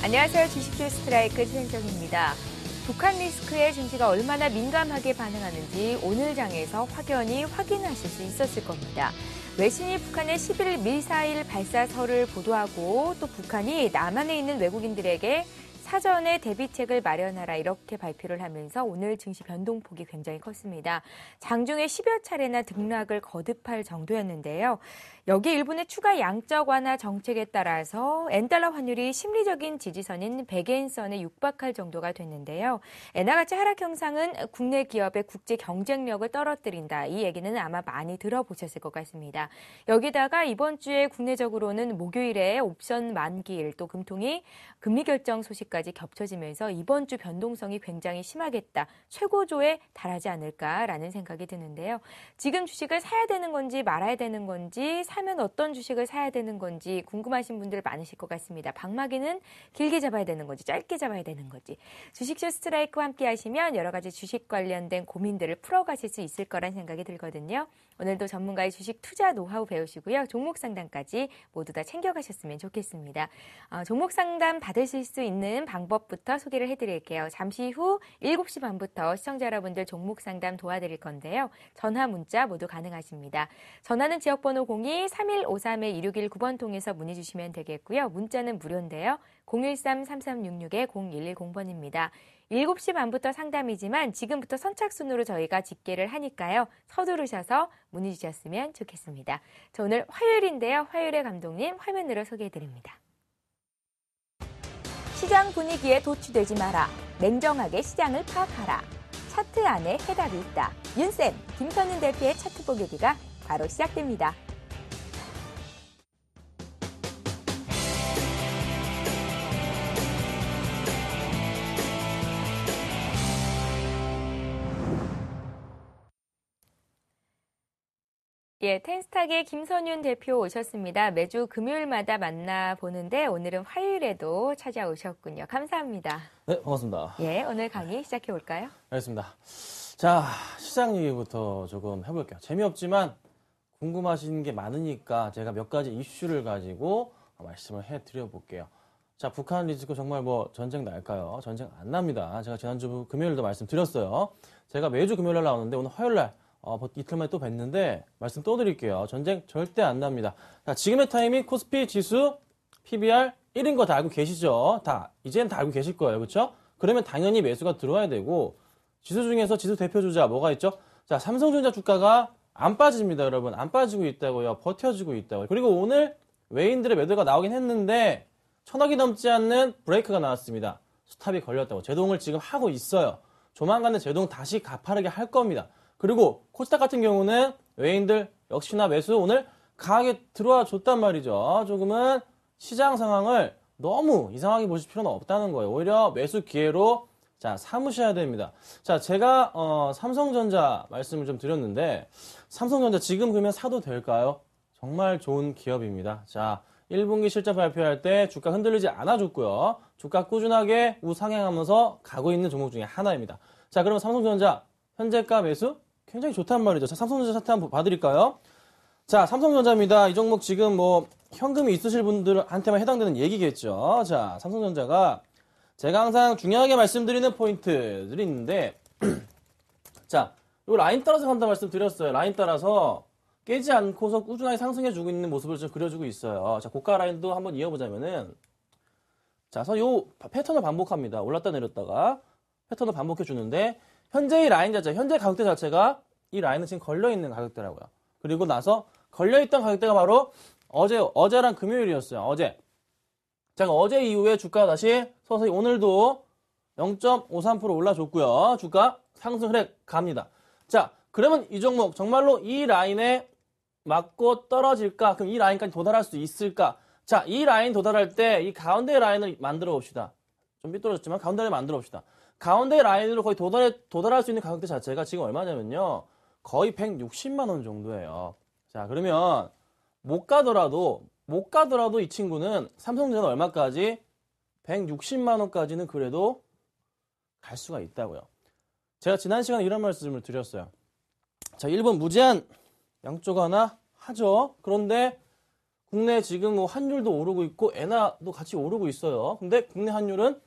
안녕하세요. 주식주 스트라이크 최현정입니다. 북한 리스크에 증시가 얼마나 민감하게 반응하는지 오늘 장에서 확연히 확인하실 수 있었을 겁니다. 외신이 북한의 11일 미사일 발사설을 보도하고 또 북한이 남한에 있는 외국인들에게 사전에 대비책을 마련하라 이렇게 발표를 하면서 오늘 증시 변동폭이 굉장히 컸습니다. 장중에 10여 차례나 등락을 거듭할 정도였는데요. 여기에 일본의 추가 양적 완화 정책에 따라서 엔달러 환율이 심리적인 지지선인 100엔선에 육박할 정도가 됐는데요. 엔화 가치 하락 형상은 국내 기업의 국제 경쟁력을 떨어뜨린다. 이 얘기는 아마 많이 들어보셨을 것 같습니다. 여기다가 이번 주에 국내적으로는 목요일에 옵션 만기일 또 금통이 금리 결정 소식까지 겹쳐지면서 이번 주 변동성이 굉장히 심하겠다. 최고조에 달하지 않을까라는 생각이 드는데요. 지금 주식을 사야 되는 건지 말아야 되는 건지 사면 어떤 주식을 사야 되는 건지 궁금하신 분들 많으실 것 같습니다. 방망이는 길게 잡아야 되는 건지 짧게 잡아야 되는 건지 주식쇼 스트라이크와 함께 하시면 여러 가지 주식 관련된 고민들을 풀어가실 수 있을 거란 생각이 들거든요. 오늘도 전문가의 주식 투자 노하우 배우시고요. 종목 상담까지 모두 다 챙겨가셨으면 좋겠습니다. 종목 상담 받으실 수 있는 방법부터 소개를 해드릴게요. 잠시 후 7시 반부터 시청자 여러분들 종목 상담 도와드릴 건데요. 전화, 문자 모두 가능하십니다. 전화는 지역번호 02-3153-2619번 통해서 문의 주시면 되겠고요. 문자는 무료인데요. 013-3366-0110번입니다. 7시 반부터 상담이지만 지금부터 선착순으로 저희가 집계를 하니까요. 서두르셔서 문의 주셨으면 좋겠습니다. 자, 오늘 화요일인데요. 화요일의 감독님 화면으로 소개해드립니다. 시장 분위기에 도취되지 마라. 냉정하게 시장을 파악하라. 차트 안에 해답이 있다. 윤쌤, 김선윤 대표의 차트 보기가 바로 시작됩니다. 예, 텐스탁의 김선윤 대표 오셨습니다. 매주 금요일마다 만나보는데 오늘은 화요일에도 찾아오셨군요. 감사합니다. 네, 반갑습니다. 예, 오늘 강의 시작해 볼까요? 알겠습니다. 자, 시장 얘기부터 조금 해볼게요. 재미없지만 궁금하신 게 많으니까 제가 몇 가지 이슈를 가지고 말씀을 해드려 볼게요. 자, 북한 리스크 정말 뭐 전쟁 날까요? 전쟁 안 납니다. 제가 지난주 금요일도 말씀드렸어요. 제가 매주 금요일날 나오는데 오늘 화요일날 이틀 만에 또 뵀는데 말씀 또 드릴게요. 전쟁 절대 안 납니다. 자, 지금의 타이밍 코스피 지수 PBR 1인 거 다 알고 계시죠? 이제는 다 알고 계실 거예요. 그렇죠? 그러면 당연히 매수가 들어와야 되고 지수 중에서 지수 대표 주자 뭐가 있죠? 자, 삼성전자 주가가 안 빠집니다, 여러분. 안 빠지고 있다고요. 버텨주고 있다고요. 그리고 오늘 외인들의 매도가 나오긴 했는데 1,000억이 넘지 않는 브레이크가 나왔습니다. 스탑이 걸렸다고. 제동을 지금 하고 있어요. 조만간은 제동 다시 가파르게 할 겁니다. 그리고 코스닥 같은 경우는 외인들 역시나 매수 오늘 강하게 들어와 줬단 말이죠. 조금은 시장 상황을 너무 이상하게 보실 필요는 없다는 거예요. 오히려 매수 기회로 자 삼으셔야 됩니다. 자, 제가 삼성전자 말씀을 좀 드렸는데 삼성전자 지금 그러면 사도 될까요? 정말 좋은 기업입니다. 자, 1분기 실적 발표할 때 주가 흔들리지 않아줬고요. 주가 꾸준하게 우상향하면서 가고 있는 종목 중에 하나입니다. 자, 그러면 삼성전자 현재가 매수 굉장히 좋단 말이죠. 자, 삼성전자 차트 한번 봐드릴까요? 자, 삼성전자입니다. 이 종목 지금 뭐 현금이 있으실 분들한테만 해당되는 얘기겠죠. 자, 삼성전자가 제가 항상 중요하게 말씀드리는 포인트들이 있는데 자, 이 라인 따라서 간다 말씀드렸어요. 라인 따라서 깨지 않고서 꾸준하게 상승해주고 있는 모습을 좀 그려주고 있어요. 자, 고가 라인도 한번 이어보자면은 자, 그래서 요 패턴을 반복합니다. 올랐다 내렸다가 패턴을 반복해주는데 현재의 라인 자체, 현재 가격대 자체가 이 라인은 지금 걸려있는 가격대라고요. 그리고 나서 걸려있던 가격대가 바로 어제랑 금요일이었어요. 어제. 자, 어제 이후에 주가가 다시 서서히 오늘도 0.53% 올라줬고요. 주가 상승 흐름 갑니다. 자, 그러면 이 종목 정말로 이 라인에 맞고 떨어질까? 그럼 이 라인까지 도달할 수 있을까? 자, 이 라인 도달할 때 이 가운데 라인을 만들어 봅시다. 좀 삐뚤어졌지만 가운데 라인 만들어 봅시다. 가운데 라인으로 거의 도달할 수 있는 가격대 자체가 지금 얼마냐면요. 거의 160만 원 정도예요. 자, 그러면 못 가더라도 이 친구는 삼성전자 얼마까지? 160만 원까지는 그래도 갈 수가 있다고요. 제가 지난 시간에 이런 말씀을 드렸어요. 자, 1번 무제한 양쪽 하나 하죠. 그런데 국내 지금 뭐 환율도 오르고 있고 엔화도 같이 오르고 있어요. 근데 국내 환율은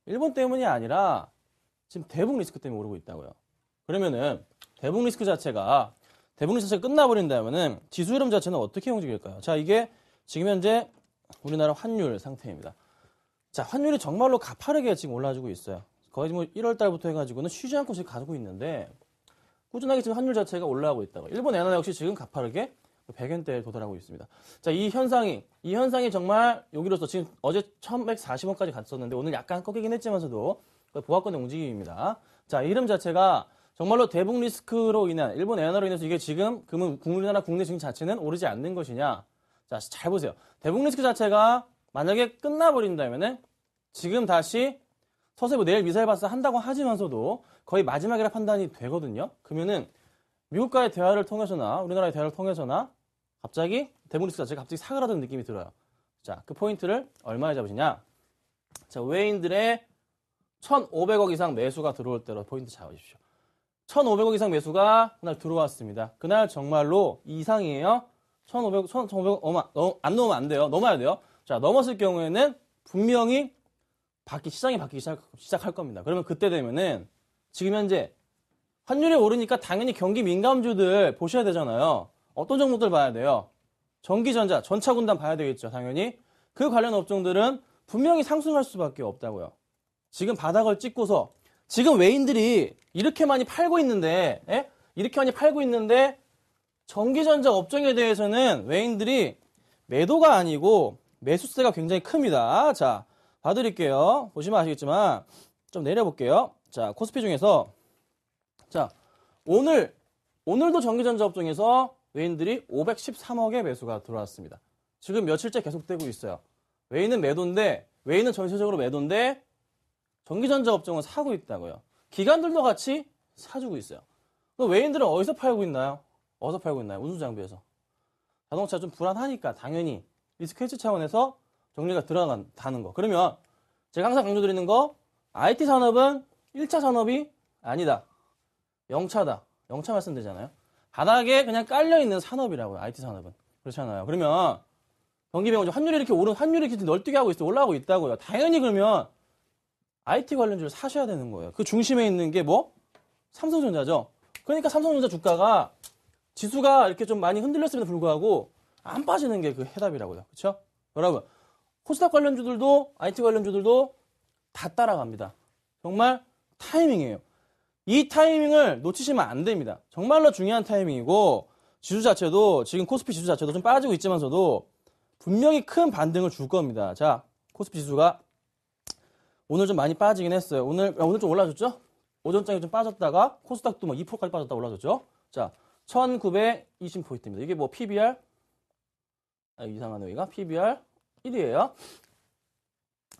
일본 때문이 아니라 지금 대북 리스크 때문에 오르고 있다고요. 그러면은 대북 리스크 자체가 끝나버린다면은 지수 흐름 자체는 어떻게 움직일까요? 자, 이게 지금 현재 우리나라 환율 상태입니다. 자, 환율이 정말로 가파르게 지금 올라가지고 있어요. 거의 뭐 1월 달부터 해가지고는 쉬지 않고 지금 가지고 있는데 꾸준하게 지금 환율 자체가 올라가고 있다고. 일본 엔화 역시 지금 가파르게 100엔대에 도달하고 있습니다. 자, 이 현상이 정말 여기로서 지금 어제 1140원까지 갔었는데 오늘 약간 꺾이긴 했지만서도 보합권의 움직임입니다. 자, 이 흐름 자체가 정말로 대북 리스크로 인한 일본 엔화로 인해서 이게 지금 그러면 우리나라 국내 증시 자체는 오르지 않는 것이냐? 자, 잘 보세요. 대북 리스크 자체가 만약에 끝나버린다면은 지금 다시 서서히 뭐 내일 미사일 발사 한다고 하지만서도 거의 마지막이라 판단이 되거든요. 그러면은 미국과의 대화를 통해서나 우리나라의 대화를 통해서나 갑자기 대북 리스크 자체가 갑자기 사그라드는 느낌이 들어요. 자, 그 포인트를 얼마에 잡으시냐? 자, 외인들의 1,500억 이상 매수가 들어올 때로 포인트 잡으십시오. 1,500억 이상 매수가 그날 들어왔습니다. 그날 정말로 이상이에요. 1,500억 안 넘으면 안 돼요. 넘어야 돼요. 자, 넘었을 경우에는 분명히 시장이 바뀌기 시작할 겁니다. 그러면 그때 되면은 지금 현재 환율이 오르니까 당연히 경기 민감주들 보셔야 되잖아요. 어떤 종목들 봐야 돼요? 전기전자, 전차군단 봐야 되겠죠, 당연히. 그 관련 업종들은 분명히 상승할 수밖에 없다고요. 지금 바닥을 찍고서 지금 외인들이 이렇게 많이 팔고 있는데, 전기전자 업종에 대해서는 외인들이 매도가 아니고 매수세가 굉장히 큽니다. 자, 봐드릴게요. 보시면 아시겠지만 좀 내려볼게요. 자, 코스피 중에서 자, 오늘도 전기전자 업종에서 외인들이 513억의 매수가 들어왔습니다. 지금 며칠째 계속되고 있어요. 외인은 전체적으로 매도인데 전기전자 업종은 사고 있다고요. 기관들도 같이 사주고 있어요. 그럼 외인들은 어디서 팔고 있나요? 운수장비에서. 자동차 좀 불안하니까 당연히 리스크 해지 차원에서 정리가 들어간다는 거. 그러면 제가 항상 강조드리는 거 IT 산업은 1차 산업이 아니다. 0차다. 0차 말씀드리잖아요. 바닥에 그냥 깔려있는 산업이라고요. IT 산업은. 그렇잖아요. 그러면 경기병원 환율이 이렇게 널뛰게 하고 있어요. 올라가고 있다고요. 당연히 그러면 IT 관련주를 사셔야 되는 거예요. 그 중심에 있는 게 뭐? 삼성전자죠. 그러니까 삼성전자 주가가 지수가 이렇게 좀 많이 흔들렸음에도 불구하고 안 빠지는 게 그 해답이라고요. 그렇죠? 여러분, 코스닥 관련주들도 IT 관련주들도 다 따라갑니다. 정말 타이밍이에요. 이 타이밍을 놓치시면 안 됩니다. 정말로 중요한 타이밍이고 지수 자체도 지금 코스피 지수 자체도 좀 빠지고 있지만서도 분명히 큰 반등을 줄 겁니다. 자, 코스피 지수가 오늘 좀 많이 빠지긴 했어요. 오늘 좀 올라졌죠? 오전장에 좀 빠졌다가 코스닥도 뭐 2%까지 빠졌다 올라졌죠? 자, 1920포인트입니다. 이게 뭐 PBR? 이상하네, 여기가. PBR 1이에요.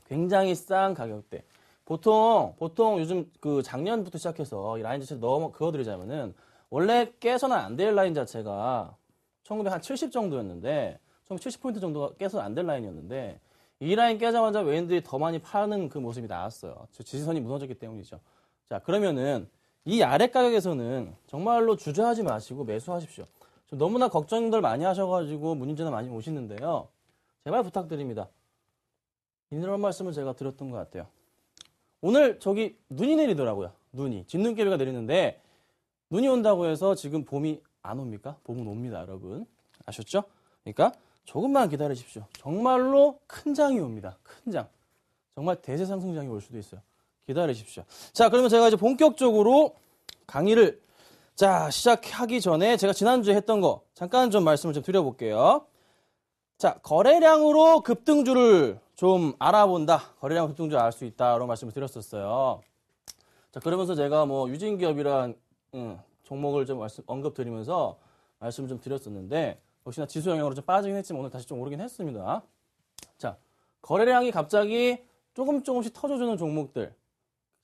굉장히 싼 가격대. 보통 요즘 그 작년부터 시작해서 이 라인 자체를 그어드리자면은 원래 깨서는 안 될 라인 자체가 1970 정도였는데 1970포인트 정도가 깨서는 안 될 라인이었는데 이 라인 깨자마자 외인들이 더 많이 파는 그 모습이 나왔어요. 지지선이 무너졌기 때문이죠. 자, 그러면은 이 아래 가격에서는 정말로 주저하지 마시고 매수하십시오. 좀 너무나 걱정들 많이 하셔가지고 문의전화 많이 오시는데요. 제발 부탁드립니다. 이런 말씀을 제가 드렸던 것 같아요. 오늘 저기 눈이 내리더라고요. 진눈깨비가 내리는데 눈이 온다고 해서 지금 봄이 안 옵니까? 봄은 옵니다, 여러분. 아셨죠? 그러니까 조금만 기다리십시오. 정말로 큰 장이 옵니다. 큰 장. 정말 대세 상승장이 올 수도 있어요. 기다리십시오. 자, 그러면 제가 이제 본격적으로 강의를 시작하기 전에 제가 지난주에 했던 거 잠깐 좀 말씀을 좀 드려볼게요. 자, 거래량으로 급등주를 좀 알아본다. 거래량 급등주 알 수 있다. 라고 말씀을 드렸었어요. 자, 그러면서 제가 뭐 유진기업이란 종목을 좀 언급드리면서 말씀을 좀 드렸었는데 역시나 지수 영향으로 좀 빠지긴 했지만 오늘 다시 좀 오르긴 했습니다. 자, 거래량이 갑자기 조금씩 터져주는 종목들.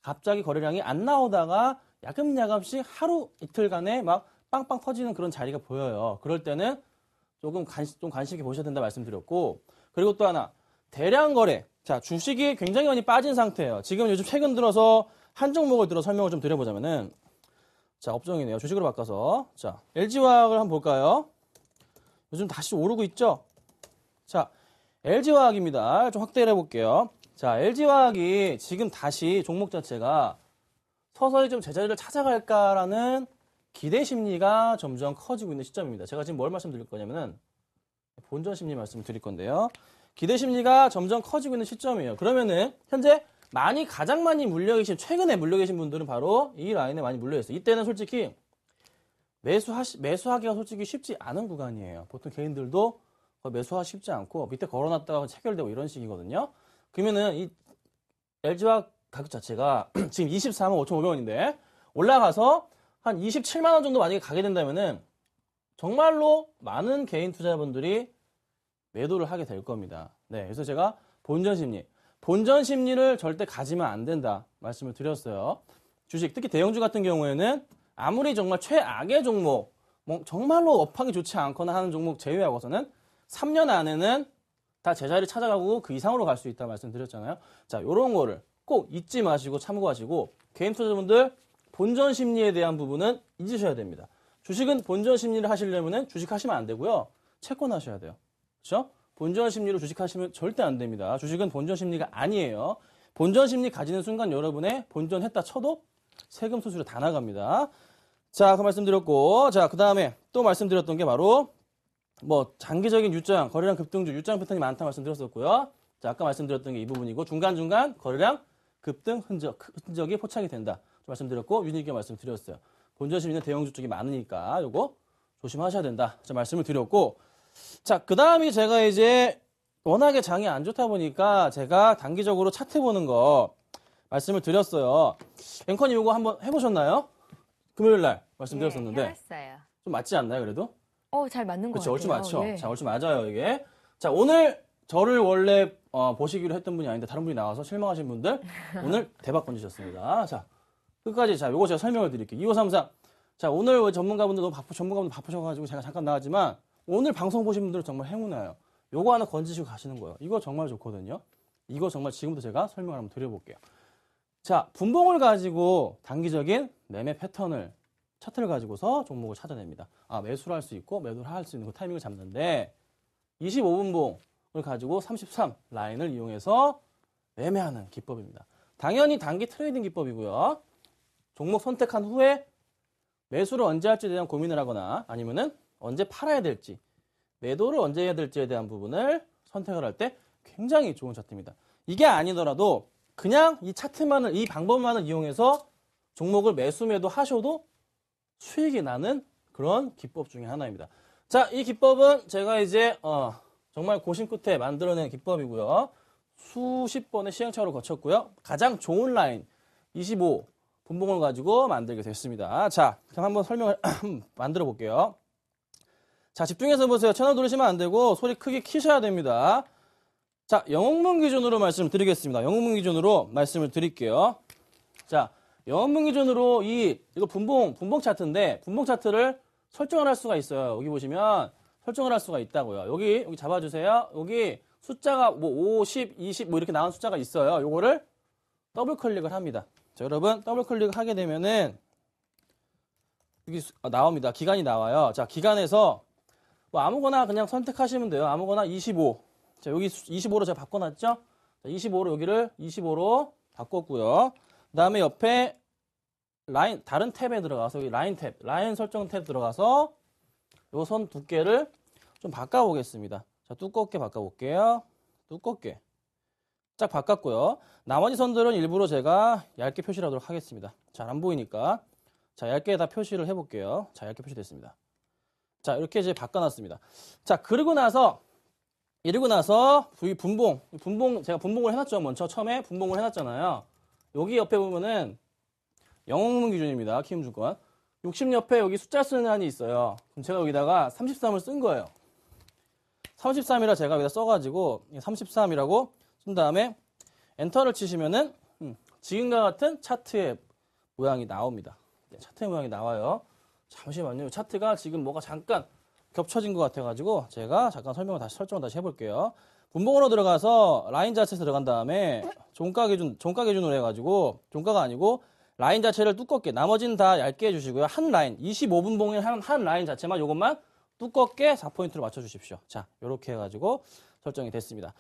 갑자기 거래량이 안 나오다가 야금야금씩 하루 이틀간에 막 빵빵 터지는 그런 자리가 보여요. 그럴 때는 좀 관심 있게 보셔야 된다 말씀드렸고, 그리고 또 하나 대량 거래. 자, 주식이 굉장히 많이 빠진 상태예요. 지금 요즘 최근 들어서 한 종목을 들어 설명을 좀 드려보자면은, 자, 업종이네요. 주식으로 바꿔서 자, LG화학을 한번 볼까요? 요즘 다시 오르고 있죠? 자, LG화학입니다. 좀 확대를 해볼게요. 자, LG화학이 지금 다시 종목 자체가 서서히 좀 제자리를 찾아갈까라는 기대 심리가 점점 커지고 있는 시점입니다. 제가 지금 뭘 말씀드릴 거냐면은 본전 심리 말씀을 드릴 건데요. 기대 심리가 점점 커지고 있는 시점이에요. 그러면은 현재 가장 많이 최근에 물려 계신 분들은 바로 이 라인에 많이 물려 있어요. 이때는 솔직히 매수하기가 솔직히 쉽지 않은 구간이에요. 보통 개인들도 거의 매수하기 쉽지 않고 밑에 걸어놨다가 체결되고 이런 식이거든요. 그러면은 이 LG화학 가격 자체가 지금 24만 5,500원인데 올라가서 한 27만 원 정도 만약에 가게 된다면은 정말로 많은 개인 투자자분들이 매도를 하게 될 겁니다. 네, 그래서 제가 본전 심리를 절대 가지면 안 된다 말씀을 드렸어요. 주식, 특히 대형주 같은 경우에는 아무리 정말 최악의 종목, 정말로 업황이 좋지 않거나 하는 종목 제외하고서는 3년 안에는 다 제자리 찾아가고 그 이상으로 갈 수 있다 말씀드렸잖아요. 자, 요런 거를 꼭 잊지 마시고 참고하시고 개인 투자자분들 본전 심리에 대한 부분은 잊으셔야 됩니다. 주식은 본전 심리를 하시려면 주식하시면 안 되고요. 채권 하셔야 돼요. 그렇죠? 본전 심리로 주식하시면 절대 안 됩니다. 주식은 본전 심리가 아니에요. 본전 심리 가지는 순간 여러분의 본전했다 쳐도 세금 수수료 다 나갑니다. 자, 그 말씀드렸고, 자, 그 다음에 또 말씀드렸던 게 바로 장기적인 유장, 거래량 급등주, 유장 패턴이 많다 말씀드렸었고요. 자, 아까 말씀드렸던 게 이 부분이고 중간중간 거래량 급등 흔적이 포착이 된다. 말씀드렸고 유니게 말씀드렸어요. 본전 심리는 대형주 쪽이 많으니까 요거 조심하셔야 된다. 자, 말씀을 드렸고, 자, 그 다음이 제가 이제 워낙에 장이 안 좋다 보니까 제가 단기적으로 차트 보는 거 말씀을 드렸어요. 앵커님 이거 한번 해보셨나요? 금요일 날 말씀드렸었는데. 네, 해봤어요. 좀 맞지 않나요, 그래도? 잘 맞는 것 그렇죠, 같아요. 얼추 맞죠? 예. 자, 얼추 맞아요, 이게. 자, 오늘 저를 원래 보시기로 했던 분이 아닌데 다른 분이 나와서 실망하신 분들 오늘 대박 건지셨습니다. 자, 끝까지 자, 요거 제가 설명을 드릴게요. 2534. 자, 오늘 전문가분들 너무 전문가분들 바쁘셔가지고 제가 잠깐 나왔지만 오늘 방송 보신 분들은 정말 행운아요. 요거 하나 건지시고 가시는 거예요. 이거 정말 좋거든요. 이거 정말 지금부터 제가 설명을 한번 드려볼게요. 자, 분봉을 가지고 단기적인 매매 패턴을 차트를 가지고서 종목을 찾아냅니다. 매수를 할 수 있고 매도를 할 수 있는 그 타이밍을 잡는데 25분봉을 가지고 33 라인을 이용해서 매매하는 기법입니다. 당연히 단기 트레이딩 기법이고요. 종목 선택한 후에 매수를 언제 할지에 대한 고민을 하거나 아니면은 언제 팔아야 될지 매도를 언제 해야 될지에 대한 부분을 선택을 할 때 굉장히 좋은 차트입니다. 이게 아니더라도 그냥 이 방법만을 이용해서 종목을 매수 매도 하셔도 수익이 나는 그런 기법 중에 하나입니다. 자, 이 기법은 제가 이제 정말 고심 끝에 만들어낸 기법이고요. 수십 번의 시행착오를 거쳤고요. 가장 좋은 라인 25 분봉을 가지고 만들게 됐습니다. 자, 그럼 한번 설명을 만들어 볼게요. 자, 집중해서 보세요. 채널 누르시면 안 되고 소리 크게 키셔야 됩니다. 자, 영업문 기준으로 말씀드리겠습니다. 영업문 기준으로 말씀을 드릴게요. 자, 영업문 기준으로 이거 분봉 차트인데 분봉 차트를 설정을 할 수가 있어요. 여기 보시면 설정을 할 수가 있다고요. 여기 잡아주세요. 여기 숫자가 5, 10, 20 이렇게 나온 숫자가 있어요. 요거를 더블 클릭을 합니다. 자, 여러분 더블 클릭을 하게 되면은 여기 나옵니다. 기간이 나와요. 자, 기간에서 아무거나 그냥 선택하시면 돼요. 아무거나 25. 자, 여기 25로 제가 바꿔놨죠? 자, 25로 여기를 25로 바꿨고요. 그 다음에 옆에 다른 탭에 들어가서 여기 라인 설정 탭 들어가서 요 선 두께를 좀 바꿔보겠습니다. 자, 두껍게 바꿔볼게요. 두껍게. 쫙 바꿨고요. 나머지 선들은 일부러 제가 얇게 표시를 하도록 하겠습니다. 잘 안 보이니까. 자, 얇게 다 표시를 해볼게요. 자, 얇게 표시됐습니다. 자, 이렇게 이제 바꿔놨습니다. 자, 이러고 나서 이 제가 분봉을 해놨죠. 먼저 처음에 분봉을 해놨잖아요. 여기 옆에 보면은 영업문 기준입니다. 키움증권. 60 옆에 여기 숫자 쓰는 한이 있어요. 그럼 제가 여기다가 33을 쓴 거예요. 33이라 제가 여기다 써가지고 33이라고 쓴 다음에 엔터를 치시면은 지금과 같은 차트의 모양이 나옵니다. 네, 차트의 모양이 나와요. 잠시만요. 차트가 지금 뭐가 잠깐 겹쳐진 것 같아가지고 제가 잠깐 설정을 다시 해볼게요. 분봉으로 들어가서 라인 자체 들어간 다음에 종가 기준으로 해가지고 종가가 아니고 라인 자체를 두껍게 나머지는 다 얇게 해주시고요. 한 라인 25분봉의 한 라인 자체만 요것만 두껍게 4포인트로 맞춰주십시오. 자, 이렇게 해가지고 설정이 됐습니다.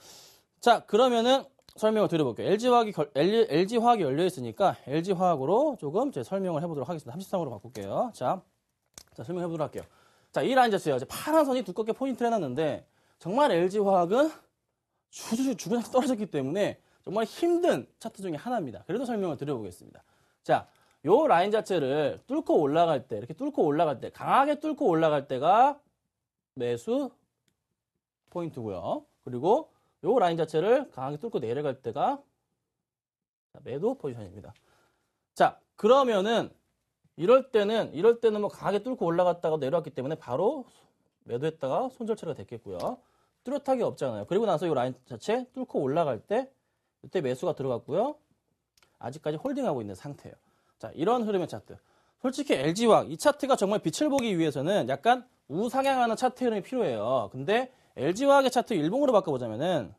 자, 그러면은 설명을 드려볼게요. LG화학이 열려있으니까 LG화학으로 조금 제 설명을 해보도록 하겠습니다. 33으로 바꿀게요. 자, 설명해보도록 할게요. 자, 이 라인 자체요. 파란 선이 두껍게 포인트를 해놨는데 정말 LG화학은 주변에서 떨어졌기 때문에 정말 힘든 차트 중에 하나입니다. 그래도 설명을 드려보겠습니다. 자, 요 라인 자체를 뚫고 올라갈 때, 이렇게 뚫고 올라갈 때, 강하게 뚫고 올라갈 때가 매수 포인트고요. 그리고 요 라인 자체를 강하게 뚫고 내려갈 때가 매도 포지션입니다. 자, 그러면은 이럴 때는 뭐 강하게 뚫고 올라갔다가 내려왔기 때문에 바로 매도했다가 손절 처리가 됐겠고요. 뚜렷하게 없잖아요. 그리고 나서 이 라인 자체 뚫고 올라갈 때 이때 매수가 들어갔고요. 아직까지 홀딩하고 있는 상태예요. 자, 이런 흐름의 차트. 솔직히 LG화학 이 차트가 정말 빛을 보기 위해서는 약간 우상향하는 차트 흐름이 필요해요. 근데 LG화학의 차트 일봉으로 바꿔보자면은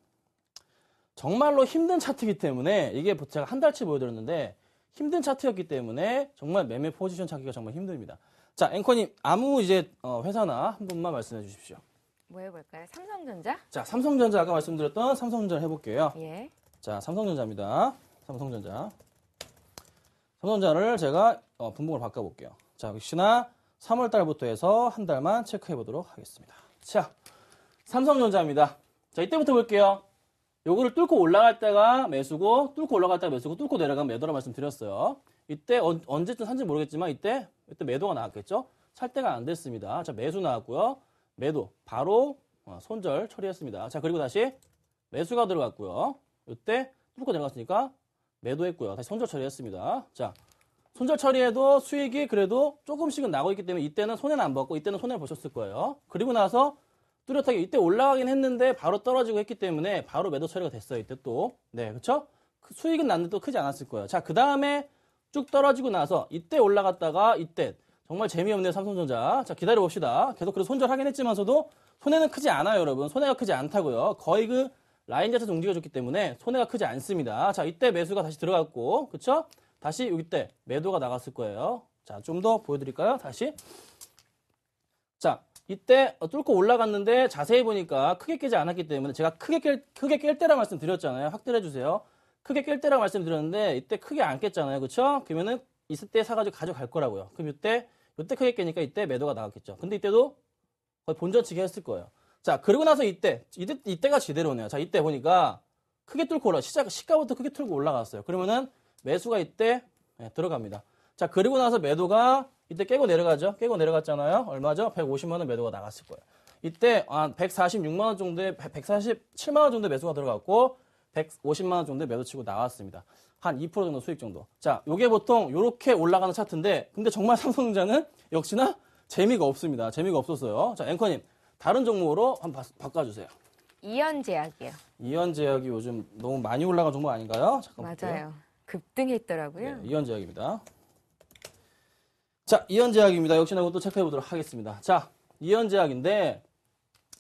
정말로 힘든 차트이기 때문에 이게 제가 한 달치 보여드렸는데 힘든 차트였기 때문에 정말 매매 포지션 찾기가 정말 힘듭니다. 자, 앵커님 아무 이제 회사나 한 번만 말씀해 주십시오. 뭐 해볼까요? 삼성전자? 자, 삼성전자 아까 말씀드렸던 삼성전자 해볼게요. 예. 자, 삼성전자입니다. 삼성전자를 제가 분봉을 바꿔볼게요. 자, 역시나 3월 달부터 해서 한 달만 체크해 보도록 하겠습니다. 자, 삼성전자입니다. 자, 이때부터 볼게요. 요거를 뚫고 올라갈 때가 매수고, 뚫고 올라갈 때가 매수고, 뚫고 내려가면 매도라 말씀드렸어요. 이때 언제쯤 산지 모르겠지만 이때 매도가 나왔겠죠? 살 때가 안 됐습니다. 자, 매수 나왔고요. 매도 바로 손절 처리했습니다. 자, 그리고 다시 매수가 들어갔고요. 이때 뚫고 내려갔으니까 매도했고요. 다시 손절 처리했습니다. 자, 손절 처리해도 수익이 그래도 조금씩은 나고 있기 때문에 이때는 손해는 안 봤고 이때는 손해를 보셨을 거예요. 그리고 나서 뚜렷하게 이때 올라가긴 했는데 바로 떨어지고 했기 때문에 바로 매도 처리가 됐어요. 이때 또. 네, 그렇죠? 수익은 났는데 또 크지 않았을 거예요. 자, 그 다음에 쭉 떨어지고 나서 이때 올라갔다가 이때 정말 재미없네요, 삼성전자. 자, 기다려봅시다. 계속 그래서 손절하긴 했지만서도 손해는 크지 않아요, 여러분. 손해가 크지 않다고요. 거의 그 라인 자체에서 움직여줬기 때문에 손해가 크지 않습니다. 자, 이때 매수가 다시 들어갔고, 그쵸? 다시 이때 매도가 나갔을 거예요. 자, 좀 더 보여드릴까요? 다시. 자, 이때 뚫고 올라갔는데 자세히 보니까 크게 깨지 않았기 때문에 제가 크게 깰 때라 말씀드렸잖아요. 확대를 해주세요. 크게 깰 때라 말씀드렸는데 이때 크게 안 깼잖아요. 그쵸? 그러면은 있을 때 사가지고 가져갈 거라고요. 그럼 이때 크게 깨니까 이때 매도가 나갔겠죠. 근데 이때도 거의 본전치기 했을 거예요. 자, 그리고 나서 이때가 제대로네요. 자, 이때 보니까 크게 뚫고 시가부터 크게 뚫고 올라갔어요. 그러면은 매수가 이때 들어갑니다. 자, 그리고 나서 매도가 이때 깨고 내려가죠. 깨고 내려갔잖아요. 얼마죠? 150만 원 매도가 나갔을 거예요. 이때 한 146만 원 정도에 147만 원 정도 매수가 들어갔고 150만 원 정도에 매도 치고 나왔습니다. 한 2% 정도 수익 정도. 자, 요게 보통 요렇게 올라가는 차트인데 근데 정말 삼성전자는 역시나 재미가 없습니다. 재미가 없었어요. 자, 앵커님 다른 종목으로 한번 바꿔주세요. 이현제약이요. 이현제약이 요즘 너무 많이 올라간 종목 아닌가요? 잠깐 볼게요. 맞아요. 급등했더라고요. 네, 이현제약입니다. 자, 이현제약입니다. 역시나 이것도 체크해 보도록 하겠습니다. 자, 이현제약인데,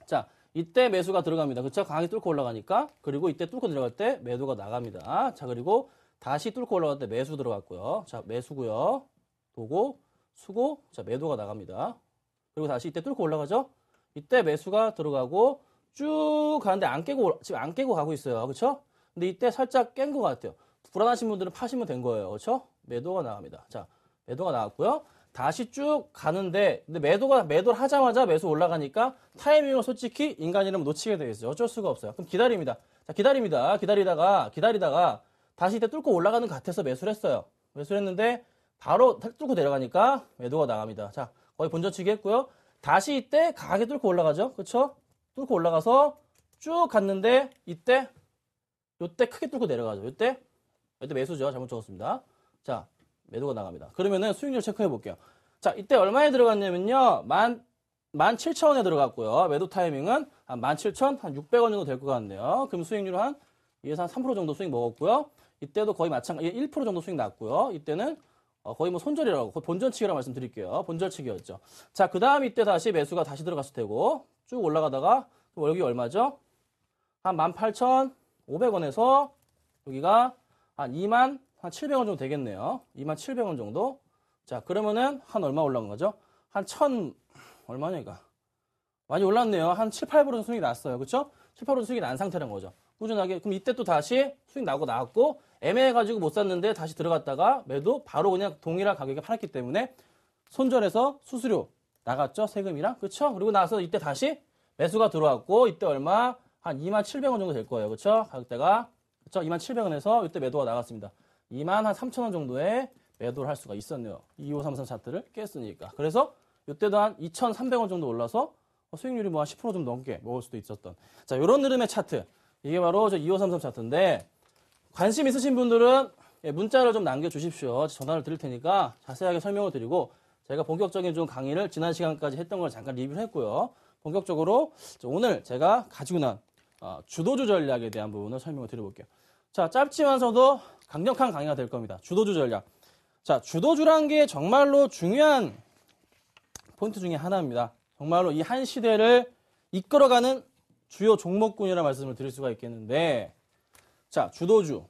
자, 이때 매수가 들어갑니다. 그쵸? 강하게 뚫고 올라가니까. 그리고 이때 뚫고 내려갈 때 매도가 나갑니다. 자, 그리고 다시 뚫고 올라갈 때 매수 들어갔고요. 자, 매수고요. 도고, 수고, 자, 매도가 나갑니다. 그리고 다시 이때 뚫고 올라가죠? 이때 매수가 들어가고 쭉 가는데 지금 안 깨고 가고 있어요. 그쵸? 근데 이때 살짝 깬 것 같아요. 불안하신 분들은 파시면 된 거예요. 그쵸? 매도가 나갑니다. 자, 매도가 나왔고요. 다시 쭉 가는데, 근데 매도를 하자마자 매수 올라가니까 타이밍을 솔직히 인간이라면 놓치게 되겠어요. 어쩔 수가 없어요. 그럼 기다립니다. 자, 기다리다가 다시 이때 뚫고 올라가는 것 같아서 매수를 했어요. 매수를 했는데 바로 뚫고 내려가니까 매도가 나갑니다. 자, 거의 본전치기 했고요. 다시 이때 강하게 뚫고 올라가죠. 그쵸? 뚫고 올라가서 쭉 갔는데 요때 크게 뚫고 내려가죠. 요때 매수죠. 잘못 적었습니다. 자, 매도가 나갑니다. 그러면은 수익률 체크해 볼게요. 자, 이때 얼마에 들어갔냐면요. 17,000원에 들어갔고요. 매도 타이밍은 한 17,600원 정도 될 것 같네요. 그럼 수익률은 한 3% 정도 수익 먹었고요. 이때도 거의 마찬가지 1% 정도 수익 났고요. 이때는 거의 뭐 손절이라고, 거의 본전치기라고 말씀드릴게요. 본전치기였죠. 자, 그 다음 이때 다시 매수가 다시 들어갔을 테고, 쭉 올라가다가, 여기 얼마죠? 한 18,500원에서 여기가 한 27,000원 정도 되겠네요. 27,000원 정도. 자, 그러면은 한 얼마 올라간 거죠? 한 얼마냐, 이거? 많이 올랐네요. 한 7, 8% 수익이 났어요. 그렇죠? 7, 8% 수익이 난 상태란 거죠. 꾸준하게. 그럼 이때 또 다시 수익 나고 나왔고 애매해가지고 못 샀는데 다시 들어갔다가 매도 바로 그냥 동일한 가격에 팔았기 때문에 손절해서 수수료 나갔죠. 세금이랑. 그렇죠? 그리고 나서 이때 다시 매수가 들어왔고 이때 얼마? 한 27,000원 정도 될 거예요. 그렇죠? 가격대가. 그렇죠? 27,000원에서 이때 매도가 나갔습니다. 23,000원 정도에 매도를 할 수가 있었네요. 2533 차트를 깼으니까. 그래서 이때도 한 2,300원 정도 올라서 수익률이 뭐 한 10% 좀 넘게 먹을 수도 있었던. 자, 요런 흐름의 차트. 이게 바로 저 2533 차트인데 관심 있으신 분들은 문자를 좀 남겨주십시오. 전화를 드릴 테니까 자세하게 설명을 드리고 제가 본격적인 좀 강의를 지난 시간까지 했던 걸 잠깐 리뷰를 했고요. 본격적으로 오늘 제가 가지고 난 주도주 전략에 대한 부분을 설명을 드려볼게요. 자, 짧지만서도 강력한 강의가 될 겁니다. 주도주 전략. 자, 주도주란 게 정말로 중요한 포인트 중에 하나입니다. 정말로 이 한 시대를 이끌어가는 주요 종목군이라는 말씀을 드릴 수가 있겠는데, 자, 주도주.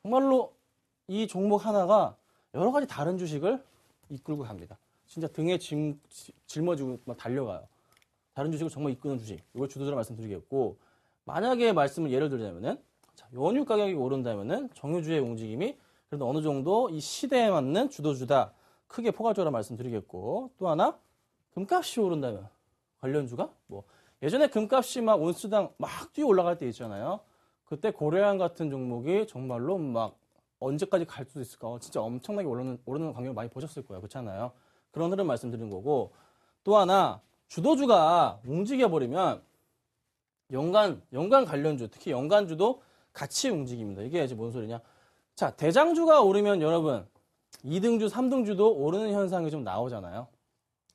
정말로 이 종목 하나가 여러 가지 다른 주식을 이끌고 갑니다. 진짜 등에 짊어지고 막 달려가요. 다른 주식을 정말 이끄는 주식. 이걸 주도주라 말씀드리겠고, 만약에 말씀을 예를 들자면은, 자, 원유 가격이 오른다면은 정유주의 움직임이 그래도 어느 정도 이 시대에 맞는 주도주다. 크게 포괄적으로 말씀드리겠고, 또 하나, 금값이 오른다면 관련주가 뭐 예전에 금값이 막 온수당 막 뛰어 올라갈 때 있잖아요. 그때 고려양 같은 종목이 정말로 막 언제까지 갈 수도 있을까? 진짜 엄청나게 오르는 광경을 많이 보셨을 거예요. 그렇잖아요. 그런 흐름 말씀드린 거고, 또 하나 주도주가 움직여버리면 연간 관련주, 특히 연간주도 같이 움직입니다. 이게 이제 뭔 소리냐? 자, 대장주가 오르면 여러분 2등주, 3등주도 오르는 현상이 좀 나오잖아요.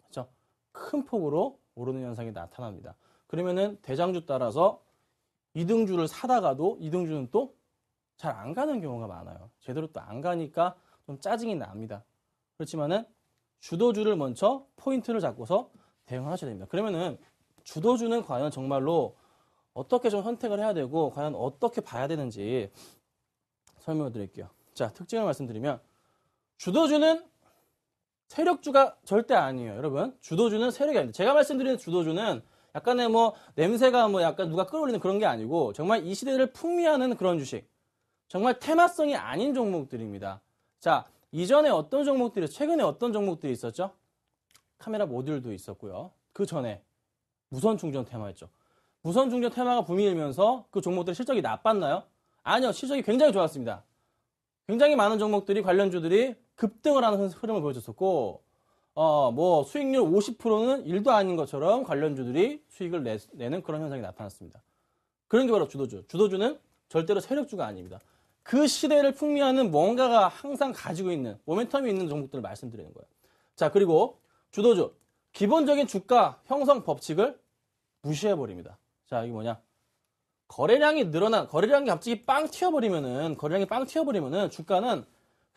그렇죠? 큰 폭으로 오르는 현상이 나타납니다. 그러면은 대장주 따라서 2등주를 사다가도 2등주는 또 잘 안 가는 경우가 많아요. 제대로 또 안 가니까 좀 짜증이 납니다. 그렇지만은 주도주를 먼저 포인트를 잡고서 대응을 하셔야 됩니다. 그러면은 주도주는 과연 정말로 어떻게 좀 선택을 해야 되고 과연 어떻게 봐야 되는지 설명을 드릴게요. 자, 특징을 말씀드리면 주도주는 세력주가 절대 아니에요. 여러분, 주도주는 세력이 아닙니다. 제가 말씀드리는 주도주는 약간의 뭐 냄새가 뭐 약간 누가 끌어올리는 그런 게 아니고 정말 이 시대를 풍미하는 그런 주식, 정말 테마성이 아닌 종목들입니다. 자, 이전에 어떤 종목들이, 최근에 어떤 종목들이 있었죠? 카메라 모듈도 있었고요. 그 전에 무선 충전 테마였죠. 무선 충전 테마가 붐이 일면서 그 종목들의 실적이 나빴나요? 아니요, 실적이 굉장히 좋았습니다. 굉장히 많은 종목들이, 관련주들이 급등을 하는 흐름을 보여줬었고, 뭐 수익률 50%는 1도 아닌 것처럼 관련주들이 수익을 내는 그런 현상이 나타났습니다. 그런 게 바로 주도주. 주도주는 절대로 세력주가 아닙니다. 그 시대를 풍미하는 뭔가가 항상 가지고 있는 모멘텀이 있는 종목들을 말씀드리는 거예요. 자, 그리고 주도주. 기본적인 주가 형성 법칙을 무시해버립니다. 자, 이게 뭐냐? 거래량이 갑자기 빵 튀어버리면은, 주가는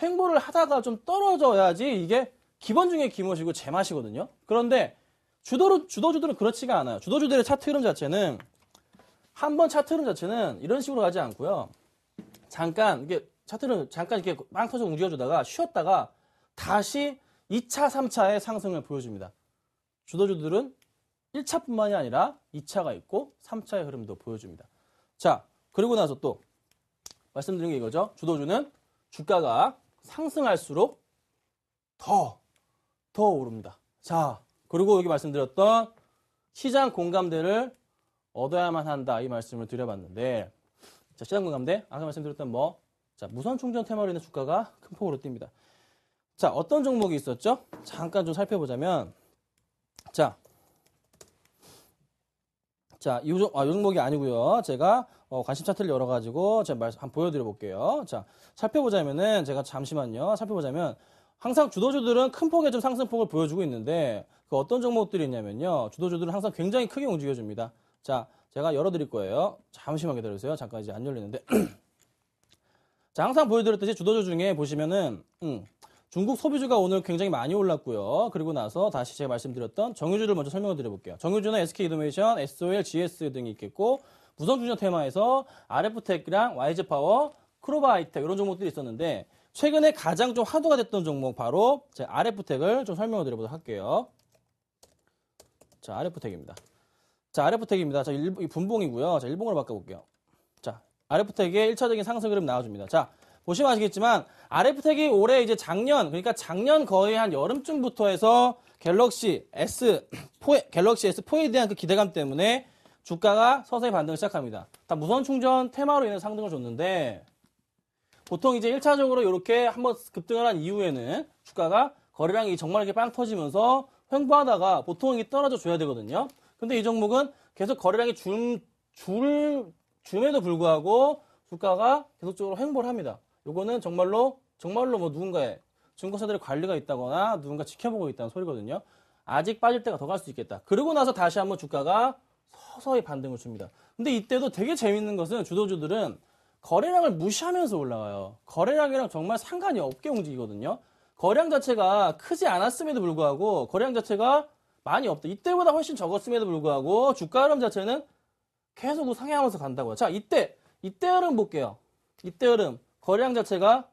횡보를 하다가 좀 떨어져야지 이게 기본 중에 기본이고 제맛이거든요. 그런데 주도주들은 그렇지가 않아요. 주도주들의 차트 흐름 자체는, 한번 차트 흐름 자체는 이런 식으로 가지 않고요. 잠깐 이렇게 빵 터져 움직여주다가 쉬었다가 다시 2차, 3차의 상승을 보여줍니다. 주도주들은 1차뿐만이 아니라 2차가 있고 3차의 흐름도 보여줍니다. 자, 그리고 나서 또 말씀드린 게 이거죠. 주도주는 주가가 상승할수록 더 오릅니다. 자, 그리고 여기 말씀드렸던 시장 공감대를 얻어야만 한다, 이 말씀을 드려봤는데, 자, 시장 공감대, 아까 말씀드렸던 무선 충전 테마로 인해 주가가 큰 폭으로 뜁니다. 자, 어떤 종목이 있었죠? 잠깐 좀 살펴보자면, 이 종목이 아니고요. 제가 관심 차트를 열어가지고 제가 한번 보여드려 볼게요. 자, 살펴보자면은, 제가 잠시만요. 살펴보자면, 항상 주도주들은 큰 폭의 좀 상승폭을 보여주고 있는데, 그 어떤 종목들이 있냐면요. 주도주들은 항상 굉장히 크게 움직여줍니다. 자, 제가 열어드릴 거예요. 잠시만 기다려주세요. 잠깐 이제 안 열리는데. 자, 항상 보여드렸듯이 주도주 중에 보시면은, 중국 소비주가 오늘 굉장히 많이 올랐고요. 그리고 나서 다시 제가 말씀드렸던 정유주를 먼저 설명을 드려볼게요. 정유주는 SK이노베이션, SOL, GS 등이 있겠고, 무선충전 테마에서 RF텍이랑 YG파워, 크로바하이텍 이런 종목들이 있었는데, 최근에 가장 좀 화두가 됐던 종목 바로 RF텍을 좀 설명을 드려보도록 할게요. 자, RF텍입니다. 자, RF택입니다. 자, 분봉이고요. 자, 일봉으로 바꿔볼게요. 자, RF택의 1차적인 상승 흐름 나와줍니다. 자, 보시면 아시겠지만 RF택이 올해 이제 그러니까 작년 거의 한 여름쯤부터 해서 갤럭시 S4에 대한 그 기대감 때문에 주가가 서서히 반등을 시작합니다. 다 무선 충전 테마로 인해 상승을 줬는데 보통 이제 1차적으로 이렇게 한번 급등을 한 이후에는 주가가 거래량이 정말 이렇게 빵 터지면서 횡보하다가 보통 이게 떨어져 줘야 되거든요. 근데 이 종목은 계속 거래량이 줌에도 불구하고 주가가 계속적으로 횡보를 합니다. 요거는 정말로 뭐 누군가의 증권사들의 관리가 있다거나 누군가 지켜보고 있다는 소리거든요. 아직 빠질 때가 더 갈 수 있겠다. 그러고 나서 다시 한번 주가가 서서히 반등을 줍니다. 근데 이때도 되게 재밌는 것은 주도주들은 거래량을 무시하면서 올라가요. 거래량이랑 정말 상관이 없게 움직이거든요. 거래량 자체가 크지 않았음에도 불구하고 거래량 자체가 많이 없다. 이때보다 훨씬 적었음에도 불구하고 주가 흐름 자체는 계속 상향하면서 간다고요. 자, 이때 흐름 볼게요. 이때 흐름 거래량 자체가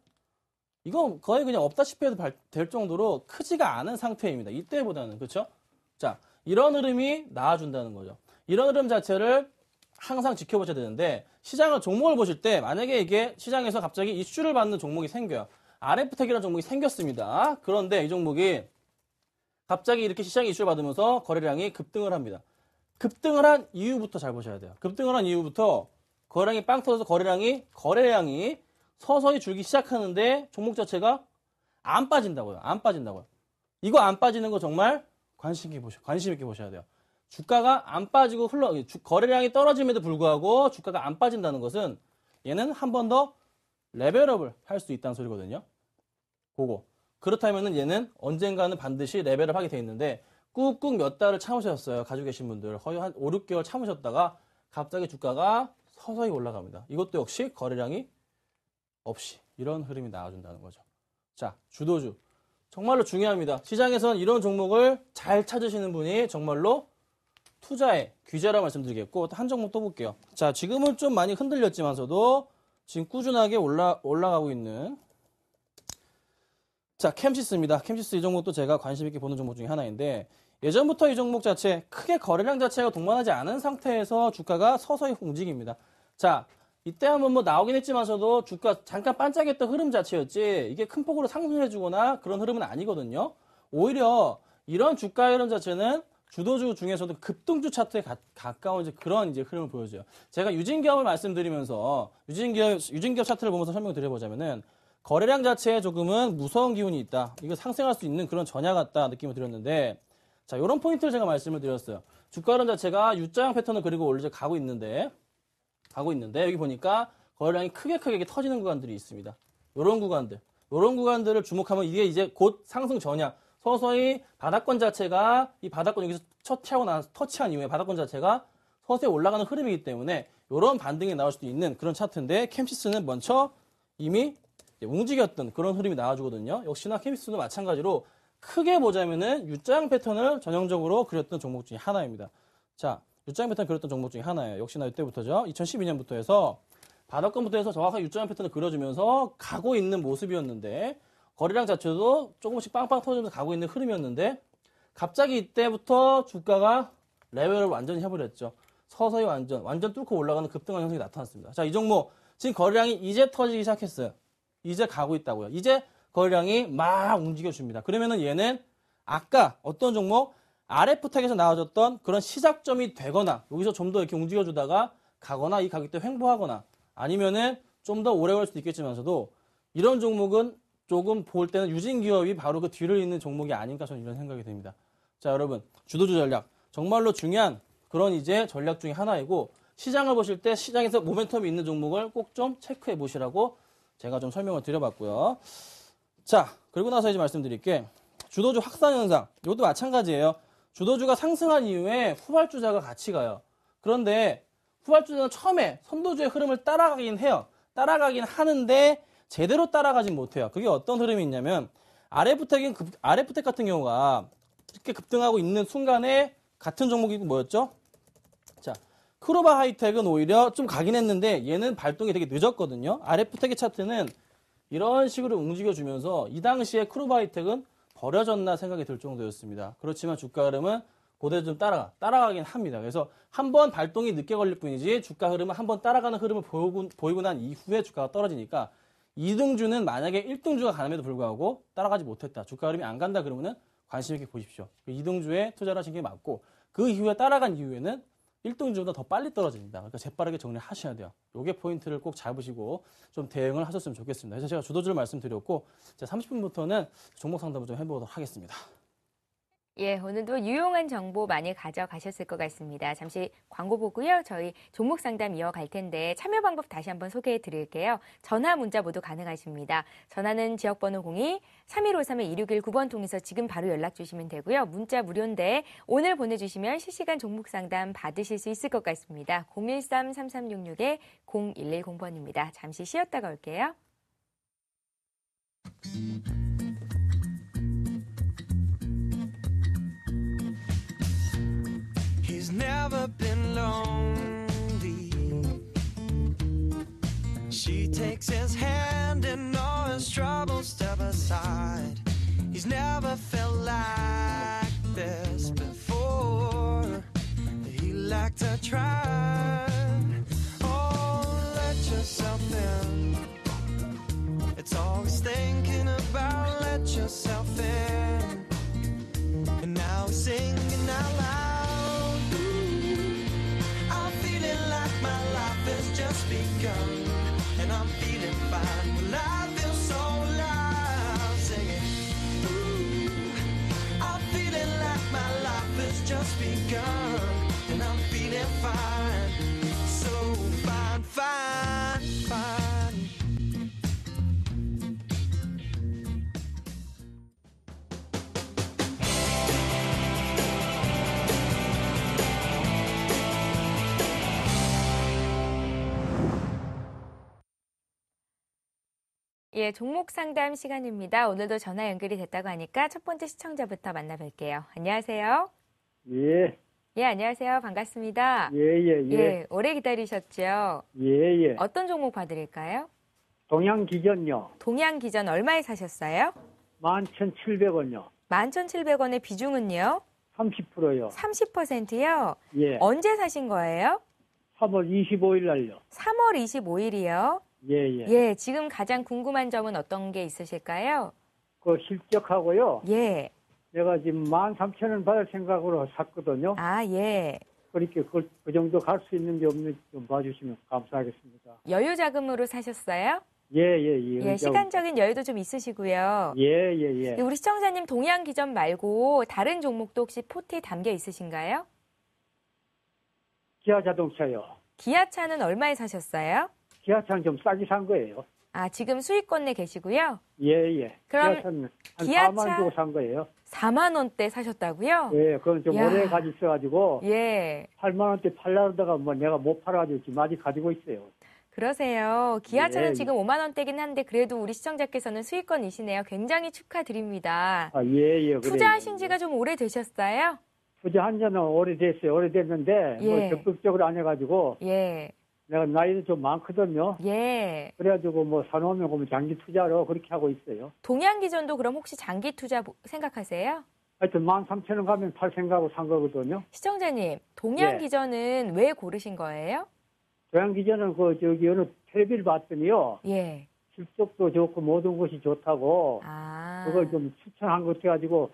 이건 거의 그냥 없다시피 해도 될 정도로 크지가 않은 상태입니다. 이때보다는. 그렇죠? 자, 이런 흐름이 나와준다는 거죠. 이런 흐름 자체를 항상 지켜보셔야 되는데 시장을 종목을 보실 때 만약에 이게 시장에서 갑자기 이슈를 받는 종목이 생겨요. RF택이라는 종목이 생겼습니다. 그런데 이 종목이 갑자기 이렇게 시장이 이슈를 받으면서 거래량이 급등을 합니다. 급등을 한 이유부터 잘 보셔야 돼요. 급등을 한 이유부터 거래량이 빵 터져서 거래량이 서서히 줄기 시작하는데 종목 자체가 안 빠진다고요. 안 빠진다고요. 이거 안 빠지는 거 정말 관심 있게 보셔야 돼요. 주가가 안 빠지고 거래량이 떨어짐에도 불구하고 주가가 안 빠진다는 것은 얘는 한 번 더 레벨업을 할 수 있다는 소리거든요. 그렇다면은 얘는 언젠가는 반드시 레벨업 하게 돼 있는데 꾹꾹 몇 달을 참으셨어요. 가지고 계신 분들. 거의 한 5, 6개월 참으셨다가 갑자기 주가가 서서히 올라갑니다. 이것도 역시 거래량이 없이 이런 흐름이 나와준다는 거죠. 자, 주도주. 정말로 중요합니다. 시장에서는 이런 종목을 잘 찾으시는 분이 정말로 투자의 귀재라고 말씀드리겠고 한 종목 또 볼게요. 자, 지금은 좀 많이 흔들렸지만서도 지금 꾸준하게 올라가고 있는 자, 캠시스입니다. 캠시스 이 종목도 제가 관심 있게 보는 종목 중에 하나인데 예전부터 이 종목 자체 크게 거래량 자체가 동반하지 않은 상태에서 주가가 서서히 움직입니다. 자, 이때 한번 뭐 나오긴 했지만서도 주가 잠깐 반짝였던 흐름 자체였지 이게 큰 폭으로 상승해주거나 그런 흐름은 아니거든요. 오히려 이런 주가 흐름 자체는 주도주 중에서도 급등주 차트에 가까운 그런 흐름을 보여줘요. 제가 유진기업을 말씀드리면서 유진기업 차트를 보면서 설명을 드려보자면은 거래량 자체에 조금은 무서운 기운이 있다. 이거 상승할 수 있는 그런 전야 같다 느낌을 드렸는데 자, 이런 포인트를 제가 말씀을 드렸어요. 주가 흐름 자체가 U자형 패턴을 그리고 원래 가고 있는데 여기 보니까 거래량이 크게 이렇게 터지는 구간들이 있습니다. 이런 구간들을 주목하면 이게 이제 곧 상승 전야. 서서히 바닥권 자체가 이 바닥권 여기서 터치한 이후에 바닥권 자체가 서서히 올라가는 흐름이기 때문에 이런 반등이 나올 수도 있는 그런 차트인데 캠시스는 먼저 이미 움직였던 그런 흐름이 나와주거든요. 역시나 캠시스도 마찬가지로 크게 보자면은 U자형 패턴을 전형적으로 그렸던 종목 중에 하나입니다. 자, U자형 패턴 그렸던 종목 중에 하나예요. 역시나 이때부터죠. 2012년부터 해서 바닥권부터 해서 정확하게 U자형 패턴을 그려주면서 가고 있는 모습이었는데 거래량 자체도 조금씩 빵빵 터지면서 가고 있는 흐름이었는데 갑자기 이때부터 주가가 레벨을 완전히 해버렸죠. 서서히 완전 뚫고 올라가는 급등한 형성이 나타났습니다. 자, 이 종목 지금 거래량이 이제 터지기 시작했어요. 이제 가고 있다고요. 이제 거래량이 막 움직여줍니다. 그러면은 얘는 아까 어떤 종목 RF택에서 나와줬던 그런 시작점이 되거나 여기서 좀 더 이렇게 움직여주다가 가거나 이 가격대 횡보하거나 아니면은 좀 더 오래 걸 수도 있겠지만서도 이런 종목은 조금 볼 때는 유진기업이 바로 그 뒤를 잇는 종목이 아닌가 저는 이런 생각이 듭니다. 자, 여러분 주도주 전략 정말로 중요한 그런 이제 전략 중에 하나이고 시장을 보실 때 시장에서 모멘텀이 있는 종목을 꼭 좀 체크해 보시라고 제가 좀 설명을 드려봤고요. 자, 그리고 나서 이제 말씀드릴게 주도주 확산 현상 이것도 마찬가지예요. 주도주가 상승한 이후에 후발주자가 같이 가요. 그런데 후발주자는 처음에 선도주의 흐름을 따라가긴 해요. 따라가긴 하는데 제대로 따라가진 못해요. 그게 어떤 흐름이 있냐면 RF택 같은 경우가 이렇게 급등하고 있는 순간에 같은 종목이 뭐였죠? 자, 크로바 하이텍은 오히려 좀 가긴 했는데 얘는 발동이 되게 늦었거든요. RF택의 차트는 이런 식으로 움직여주면서 이 당시에 크로바 하이텍은 버려졌나 생각이 들 정도였습니다. 그렇지만 주가 흐름은 그대로 좀 따라가긴 합니다. 그래서 한 번 발동이 늦게 걸릴 뿐이지 주가 흐름은 한 번 따라가는 흐름을 보이고 난 이후에 주가가 떨어지니까 2등주는 만약에 1등주가 가능해도 불구하고 따라가지 못했다. 주가 흐름이 안 간다 그러면은 관심 있게 보십시오. 2등주에 투자를 하신 게 맞고 그 이후에 따라간 이후에는 1등주보다 더 빨리 떨어집니다. 그러니까 재빠르게 정리를 하셔야 돼요. 요게 포인트를 꼭 잡으시고 좀 대응을 하셨으면 좋겠습니다. 그래서 제가 주도주를 말씀드렸고 30분부터는 종목 상담을 좀 해보도록 하겠습니다. 예, 오늘도 유용한 정보 많이 가져가셨을 것 같습니다. 잠시 광고 보고요. 저희 종목 상담 이어갈 텐데 참여 방법 다시 한번 소개해 드릴게요. 전화, 문자 모두 가능하십니다. 전화는 지역번호 02-3153-2619번 통해서 지금 바로 연락 주시면 되고요. 문자 무료인데 오늘 보내주시면 실시간 종목 상담 받으실 수 있을 것 같습니다. 013-3366-0110번입니다. 잠시 쉬었다가 올게요. He's never been lonely. She takes his hand and all his troubles step aside. He's never felt like this before. He liked to try. Oh, let yourself in. It's all he's thinking about. Let yourself in. And now he's singing out loud. Just begun, and I'm feeling fine. Well, I feel so alive, singing. Ooh, I'm feeling like my life has just begun, and I'm feeling fine, so fine, fine, fine. 예, 종목 상담 시간입니다. 오늘도 전화 연결이 됐다고 하니까 첫 번째 시청자부터 만나뵐게요. 안녕하세요. 예, 예, 안녕하세요. 반갑습니다. 예. 오래 기다리셨죠? 예. 어떤 종목 봐드릴까요? 동양기전요. 동양기전 얼마에 사셨어요? 11,700원요. 11,700원의 비중은요? 30%요. 30%요? 예. 언제 사신 거예요? 3월 25일 날요. 3월 25일이요? 예. 예, 지금 가장 궁금한 점은 어떤 게 있으실까요? 그 실적하고요. 예. 내가 지금 13,000원 받을 생각으로 샀거든요. 아, 예. 그렇게 그 정도 갈 수 있는지 없는지 좀 봐주시면 감사하겠습니다. 여유 자금으로 사셨어요? 예. 예, 시간적인 여유도 좀 있으시고요. 예. 우리 시청자님 동양기전 말고 다른 종목도 혹시 포트에 담겨 있으신가요? 기아 자동차요. 기아차는 얼마에 사셨어요? 기아차는 좀 싸게 산 거예요. 아, 지금 수익권 내 계시고요? 예. 그럼 기아차는 한 기아차 4만 주고 산 거예요. 4만 원대 사셨다고요? 예, 그건 좀 야. 오래 가지고 있어가지고 예. 8만 원대 팔려다가 뭐 내가 못 팔아가지고 지금 아직 가지고 있어요. 그러세요. 기아차는 예. 지금 5만 원대긴 한데 그래도 우리 시청자께서는 수익권이시네요. 굉장히 축하드립니다. 아, 예. 그래요. 투자하신 지가 좀 오래 되셨어요? 투자한 지는 오래됐어요. 오래됐는데 예. 뭐 적극적으로 안 해가지고 예. 내가 나이도 좀 많거든요. 예. 그래가지고 뭐 사놓으면 그러면 장기 투자로 그렇게 하고 있어요. 동양기전도 그럼 혹시 장기 투자 생각하세요? 하여튼 13,000원 가면 팔 생각하고 산 거거든요. 시청자님, 동양기전은 왜 고르신 거예요? 동양기전은 저기 어느 텔레비를 봤더니요. 예. 실적도 좋고 모든 것이 좋다고 아. 그걸 좀 추천한 것 같아가지고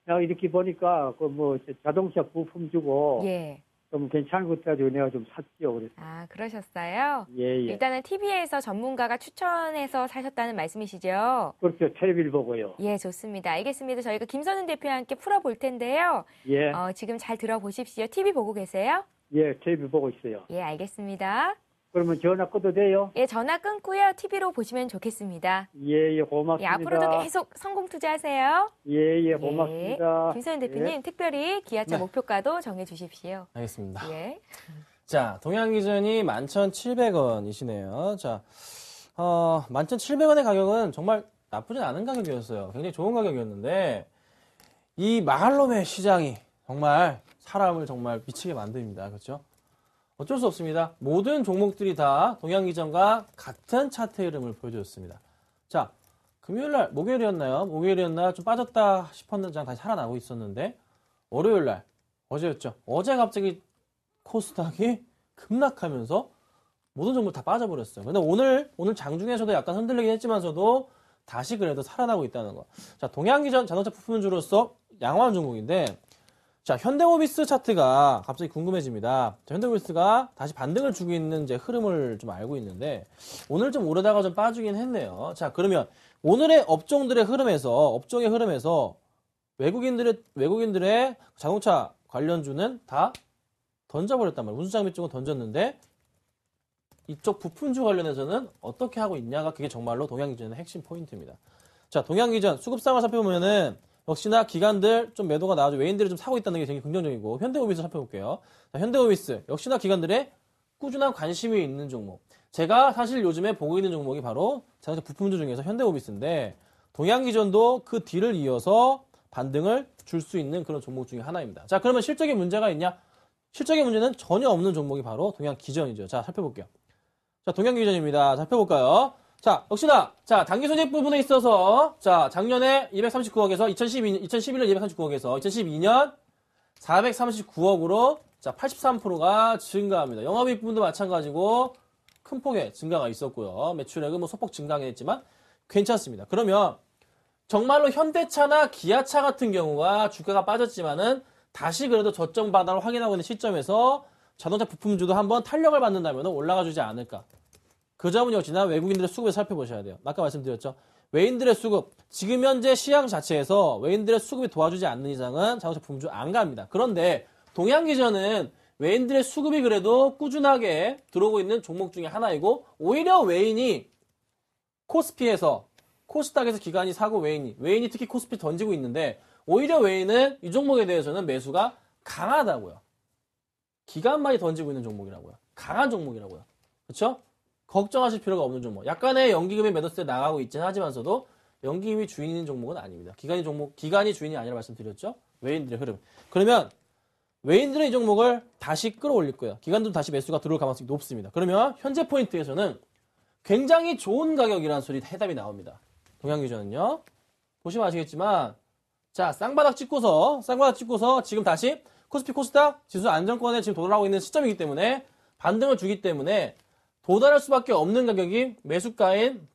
내가 이렇게 보니까 그 뭐 자동차 부품 주고 예. 좀 괜찮은 것 같아가지고 내가 좀 샀지요. 그래서. 아, 그러셨어요? 예. 일단은 TV에서 전문가가 추천해서 사셨다는 말씀이시죠? 그렇죠. 텔레비를 보고요. 예, 좋습니다. 알겠습니다. 저희가 김선은 대표와 함께 풀어볼 텐데요. 예. 지금 잘 들어보십시오. TV 보고 계세요? 예, 텔레비 보고 있어요. 예, 알겠습니다. 그러면 전화 끊어도 돼요? 예, 전화 끊고요. TV로 보시면 좋겠습니다. 예, 예, 고맙습니다. 앞으로도 계속 성공 투자하세요. 예, 고맙습니다. 예. 김선은 대표님, 특별히 기아차 네. 목표가도 정해주십시오. 알겠습니다. 예. 자, 동양기전이 11,700원이시네요. 자, 11,700원의 가격은 정말 나쁘진 않은 가격이었어요. 굉장히 좋은 가격이었는데, 이 마할놈의 시장이 정말 사람을 정말 미치게 만듭니다. 그렇죠? 어쩔 수 없습니다. 모든 종목들이 다 동양기전과 같은 차트 흐름을 보여줬습니다. 자, 금요일날, 목요일이었나요? 목요일이었나? 좀 빠졌다 싶었는지 다시 살아나고 있었는데, 월요일날 어제였죠. 어제 갑자기 코스닥이 급락하면서 모든 종목 다 빠져버렸어요. 근데 오늘 장중에서도 약간 흔들리긴 했지만서도 다시 그래도 살아나고 있다는 거. 자, 동양기전 자동차 부품주로서 양호한 종목인데, 자, 현대모비스 차트가 갑자기 궁금해집니다. 자, 현대모비스가 다시 반등을 주고 있는 이제 흐름을 좀 알고 있는데, 오늘 좀 오르다가 좀 빠지긴 했네요. 자, 그러면 오늘의 업종의 흐름에서 외국인들의 자동차 관련주는 다 던져버렸단 말이에요. 운수장비 쪽은 던졌는데, 이쪽 부품주 관련해서는 어떻게 하고 있냐가 그게 정말로 동양기전의 핵심 포인트입니다. 자, 동양기전 수급상을 살펴보면은 역시나 기관들 좀 매도가 나와서 외인들이 좀 사고 있다는 게 되게 긍정적이고, 현대오비스 살펴볼게요. 자, 현대오비스 역시나 기관들의 꾸준한 관심이 있는 종목. 제가 사실 요즘에 보고 있는 종목이 바로 자동차 부품주 중에서 현대오비스인데, 동양기전도 그 뒤를 이어서 반등을 줄 수 있는 그런 종목 중에 하나입니다. 자, 그러면 실적에 문제가 있냐? 실적의 문제는 전혀 없는 종목이 바로 동양기전이죠. 자, 살펴볼게요. 자, 동양기전입니다. 살펴볼까요? 자, 역시나, 자, 당기소재 부분에 있어서, 자, 작년에 239억에서 2011년 239억에서 2012년 439억으로, 자, 83%가 증가합니다. 영업이익 부분도 마찬가지고, 큰 폭의 증가가 있었고요. 매출액은 뭐 소폭 증가했지만, 괜찮습니다. 그러면, 정말로 현대차나 기아차 같은 경우가 주가가 빠졌지만은, 다시 그래도 저점 바닥을 확인하고 있는 시점에서, 자동차 부품주도 한번 탄력을 받는다면 올라가 주지 않을까. 그 점은 역시나 외국인들의 수급을 살펴보셔야 돼요. 아까 말씀드렸죠. 외인들의 수급. 지금 현재 시장 자체에서 외인들의 수급이 도와주지 않는 이상은 자동차 부품주 안 갑니다. 그런데 동양기전은 외인들의 수급이 그래도 꾸준하게 들어오고 있는 종목 중에 하나이고, 오히려 외인이 코스피에서, 코스닥에서 기관이 사고 외인이 특히 코스피 던지고 있는데, 오히려 외인은 이 종목에 대해서는 매수가 강하다고요. 기관만이 던지고 있는 종목이라고요. 강한 종목이라고요. 그렇죠? 걱정하실 필요가 없는 종목. 약간의 연기금이 매도세 나가고 있긴 하지만서도 연기금이 주인인 종목은 아닙니다. 기관이 주인이 아니라 말씀드렸죠? 외인들의 흐름. 그러면 외인들은 이 종목을 다시 끌어올릴 거예요. 기관들도 다시 매수가 들어올 가능성이 높습니다. 그러면 현재 포인트에서는 굉장히 좋은 가격이라는 소리 해답이 나옵니다. 동양기전은요. 보시면 아시겠지만, 자, 쌍바닥 찍고서 지금 다시 코스피 코스닥 지수 안정권에 지금 도달하고 있는 시점이기 때문에 반등을 주기 때문에 도달할 수밖에 없는 가격이 매수가인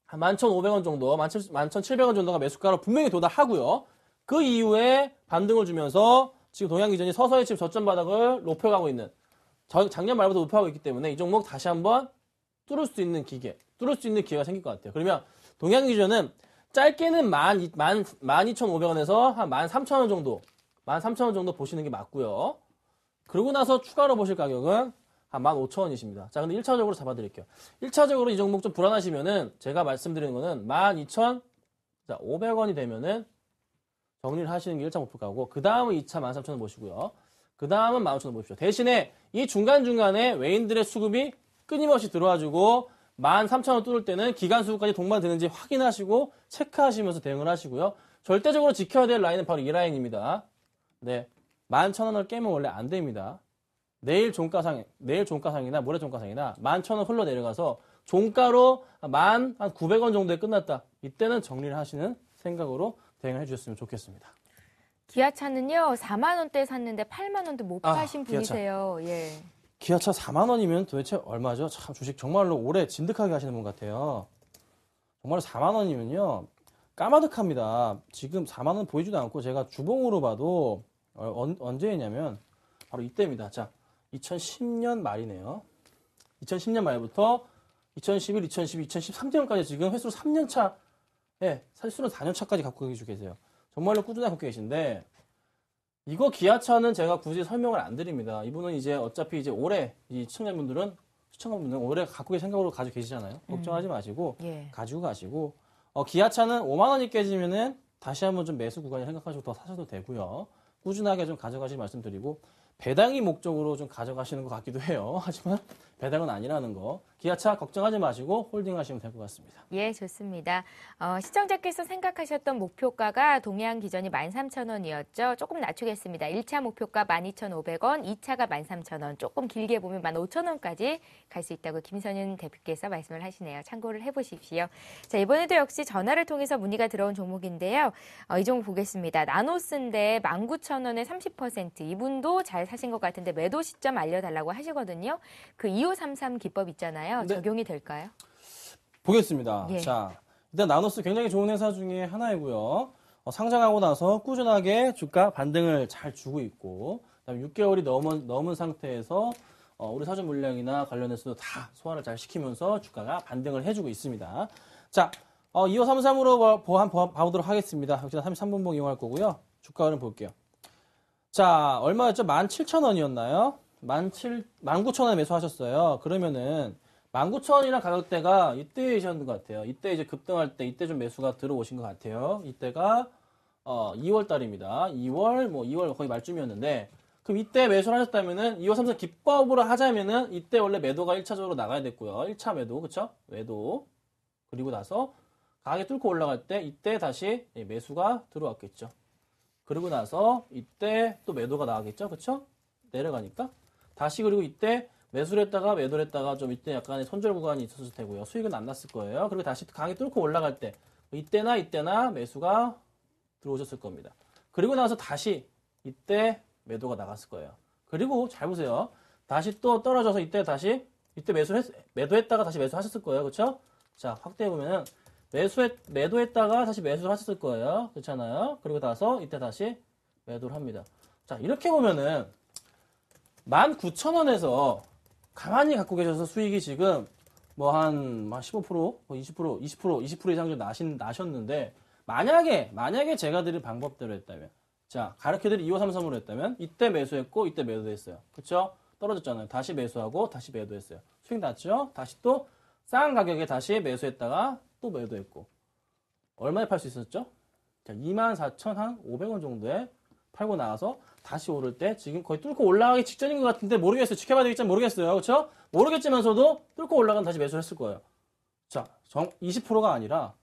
11,500원 정도, 11,700원 정도가 매수가로 분명히 도달하고요. 그 이후에 반등을 주면서 지금 동양기전이 서서히 지금 저점 바닥을 높여가고 있는, 작년 말보다 높여가고 있기 때문에 이 종목 다시 한번 뚫을 수 있는 기회가 생길 것 같아요. 그러면 동양기전은 짧게는 12,500원에서 한 13,000원 정도 보시는 게 맞고요. 그러고 나서 추가로 보실 가격은 한 15,000원이십니다. 자, 근데 1차적으로 잡아드릴게요. 1차적으로 이 종목 좀 불안하시면은 제가 말씀드리는 거는 12,500원이 되면은 정리를 하시는 게 1차 목표가고, 그 다음은 2차 13,000원 보시고요. 그 다음은 15,000원 보십시오. 대신에 이 중간중간에 외인들의 수급이 끊임없이 들어와주고 13,000원 뚫을 때는 기간 수급까지 동반되는지 확인하시고 체크하시면서 대응을 하시고요. 절대적으로 지켜야 될 라인은 바로 이 라인입니다. 네, 11,000원을 깨면 원래 안 됩니다. 내일 종가상이나 모레 종가상이나 11,000원 흘러 내려가서 종가로 900원 정도에 끝났다. 이때는 정리를 하시는 생각으로 대응을 해주셨으면 좋겠습니다. 기아차는요, 4만 원대 샀는데 8만 원도 못 파신 기아차. 분이세요. 예. 기아차 4만 원이면 도대체 얼마죠? 참 주식 정말로 오래 진득하게 하시는 분 같아요. 정말로 4만 원이면요, 까마득합니다. 지금 4만 원 보이지도 않고 제가 주봉으로 봐도 언제냐면 바로 이때입니다. 자, 2010년 말이네요. 2010년 말부터 2011, 2012, 2013년까지 지금 횟수로 3년 차, 횟수로 4년 차까지 갖고 계세요. 정말로 꾸준하게 갖고 계신데, 이거 기아차는 제가 굳이 설명을 안 드립니다. 이분은 이제 어차피 이제 올해 이 시청자분들은 올해 갖고 계신 생각으로 가지고 계시잖아요. 걱정하지 마시고 예. 가지고 가시고, 기아차는 5만 원이 깨지면은 다시 한번 좀 매수 구간을 생각하시고 더 사셔도 되고요. 꾸준하게 좀 가져가실 말씀드리고, 배당이 목적으로 좀 가져가시는 것 같기도 해요. 하지만 배당은 아니라는 거. 기아차 걱정하지 마시고 홀딩하시면 될 것 같습니다. 예, 좋습니다. 시청자께서 생각하셨던 목표가가 동해안 기준이 13,000원이었죠. 조금 낮추겠습니다. 1차 목표가 12,500원, 2차가 13,000원, 조금 길게 보면 15,000원까지 갈 수 있다고 김선윤 대표께서 말씀을 하시네요. 참고를 해보십시오. 자, 이번에도 역시 전화를 통해서 문의가 들어온 종목인데요. 이 종목 보겠습니다. 나노스인데 19,000원에 30%. 이분도 잘 사신 것 같은데 매도 시점 알려달라고 하시거든요. 그 2533 기법 있잖아요. 네. 적용이 될까요? 보겠습니다. 예. 자, 일단 나노스 굉장히 좋은 회사 중에 하나이고요. 상장하고 나서 꾸준하게 주가 반등을 잘 주고 있고, 그다음에 6개월이 넘은 상태에서 우리 사전 물량이나 관련해서도 다 소화를 잘 시키면서 주가가 반등을 해주고 있습니다. 자, 2533으로 봐보도록 하겠습니다. 역시나 33분봉 이용할 거고요. 주가 흐름 볼게요. 자, 얼마였죠? 17,000원이었나요? 19,000원에 매수하셨어요. 그러면은 19,000원이라는 가격대가 이때이셨는 것 같아요. 이때 이제 급등할 때 이때 좀 매수가 들어오신 것 같아요. 이때가 2월 달입니다. 2월 거의 말쯤이었는데 그럼 이때 매수를 하셨다면은 2533 기법으로 하자면은 이때 원래 매도가 1차적으로 나가야 됐고요. 1차 매도, 그쵸? 매도. 그리고 나서 가격이 뚫고 올라갈 때 이때 다시 매수가 들어왔겠죠. 그리고 나서 이때 또 매도가 나가겠죠. 그쵸? 내려가니까. 다시 그리고 이때 매수를 했다가 매도를 했다가 좀 이때 약간의 손절 구간이 있었을 테고요. 수익은 안 났을 거예요. 그리고 다시 강이 뚫고 올라갈 때 이때나 매수가 들어오셨을 겁니다. 그리고 나서 다시 이때 매도가 나갔을 거예요. 그리고 잘 보세요. 다시 또 떨어져서 이때 매도했다가 다시 매수하셨을 거예요. 그렇죠? 자, 확대해 보면은 매도했다가 다시 매수를 하셨을 거예요. 그렇잖아요. 그리고 나서 이때 다시 매도를 합니다. 자, 이렇게 보면은 19,000원에서 가만히 갖고 계셔서 수익이 지금 뭐 한 15%, 20% 이상 좀 나셨는데 만약에 제가 드린 방법대로 했다면 자, 가르쳐드린 2533으로 했다면 이때 매수했고 이때 매도했어요. 그쵸? 떨어졌잖아요. 다시 매수하고 다시 매도했어요. 수익 났죠? 다시 또 싼 가격에 다시 매수했다가 또 매도했고 얼마에 팔 수 있었죠? 자, 24,500원 정도에 팔고 나와서 다시 오를 때 지금 거의 뚫고 올라가기 직전인 것 같은데 모르겠어요. 지켜봐야 되겠지만 모르겠어요. 그렇죠? 모르겠지만서도 뚫고 올라가면 다시 매수를 했을 거예요. 자, 20%가 아니라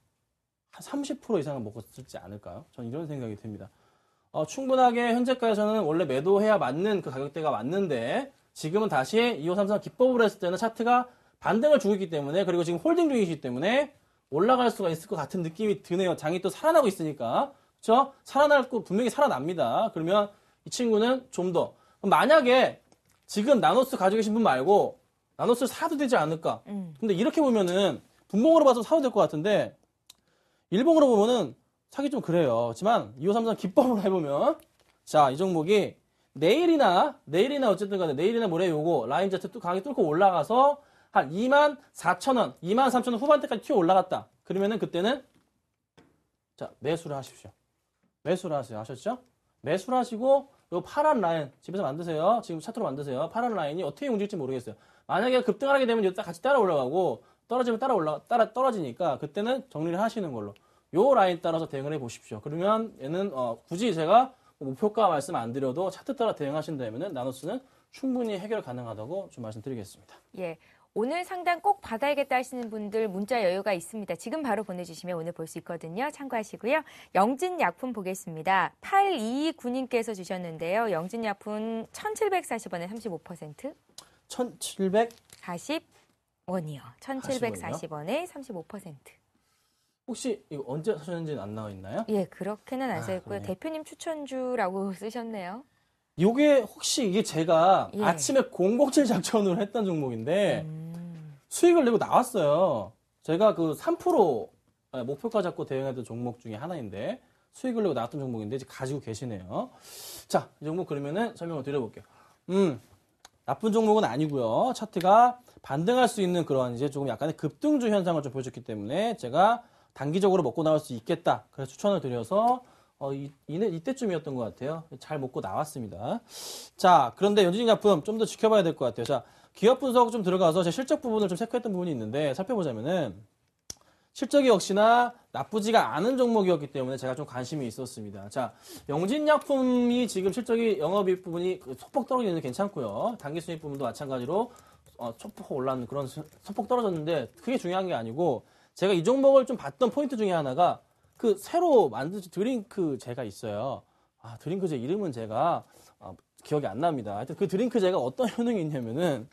한 30% 이상은 먹었을지 않을까요? 저는 이런 생각이 듭니다. 충분하게 현재가에서는 원래 매도해야 맞는 그 가격대가 맞는데 지금은 다시 2533 기법으로 했을 때는 차트가 반등을 주고 있기 때문에 그리고 지금 홀딩 중이기 때문에 올라갈 수가 있을 것 같은 느낌이 드네요. 장이 또 살아나고 있으니까. 그렇죠? 분명히 살아납니다. 그러면 이 친구는 좀 더 만약에 지금 나노스 가지고 계신 분 말고 나노스를 사도 되지 않을까? 근데 이렇게 보면은 분봉으로 봐서 사도 될 것 같은데 일봉으로 보면은 사기 좀 그래요. 하지만 2533 기법으로 해보면 자, 이 종목이 내일이나 어쨌든 간에 내일이나 모레 요거 라인 자체 강하게 뚫고 올라가서 한 24,000원, 23,000원 후반대까지 튀어 올라갔다. 그러면은 그때는 자, 매수를 하십시오. 매수를 하세요. 아셨죠? 매수를 하시고 요 파란 라인 집에서 만드세요. 지금 차트로 만드세요. 파란 라인이 어떻게 움직일지 모르겠어요. 만약에 급등을 하게 되면 이거 같이 따라 올라가고 떨어지면 떨어지니까 그때는 정리를 하시는 걸로. 요 라인 따라서 대응을 해 보십시오. 그러면 얘는 굳이 제가 목표가 말씀 안 드려도 차트 따라 대응하신다면은 나노스는 충분히 해결 가능하다고 좀 말씀드리겠습니다. 예. 오늘 상담 꼭 받아야겠다 하시는 분들 문자 여유가 있습니다. 지금 바로 보내주시면 오늘 볼 수 있거든요. 참고하시고요. 영진약품 보겠습니다. 8229님께서 주셨는데요. 영진약품 1,740원에 35%? 1,740원이요. 1,740원에 35%. 혹시 이거 언제 사셨는지는 안 나와 있나요? 예, 그렇게는 안 써있고요. 그러네. 대표님 추천주라고 쓰셨네요. 요게 혹시 이게 제가 예. 아침에 007 작전으로 했던 종목인데 수익을 내고 나왔어요. 제가 그 3% 목표가 잡고 대응했던 종목 중에 하나인데 수익을 내고 나왔던 종목인데 이제 가지고 계시네요. 자, 이 종목 그러면은 설명을 드려볼게요. 나쁜 종목은 아니고요. 차트가 반등할 수 있는 그런 이제 조금 약간의 급등주 현상을 좀 보여줬기 때문에 제가 단기적으로 먹고 나올 수 있겠다. 그래서 추천을 드려서 이때쯤이었던 것 같아요. 잘 먹고 나왔습니다. 자, 그런데 연진약품 좀 더 지켜봐야 될 것 같아요. 자, 기업 분석 좀 들어가서 제 실적 부분을 좀 체크했던 부분이 있는데 살펴보자면은 실적이 역시나 나쁘지가 않은 종목이었기 때문에 제가 좀 관심이 있었습니다. 자, 영진약품이 지금 실적이 영업이익 부분이 소폭 떨어지는 게 괜찮고요. 단기순이익 부분도 마찬가지로 소폭 올랐는 그런 소폭 떨어졌는데 그게 중요한 게 아니고 제가 이 종목을 좀 봤던 포인트 중에 하나가 그 새로 만든 드링크제가 있어요. 드링크제 이름은 제가 기억이 안 납니다. 하여튼 그 드링크제가 어떤 효능이 있냐면은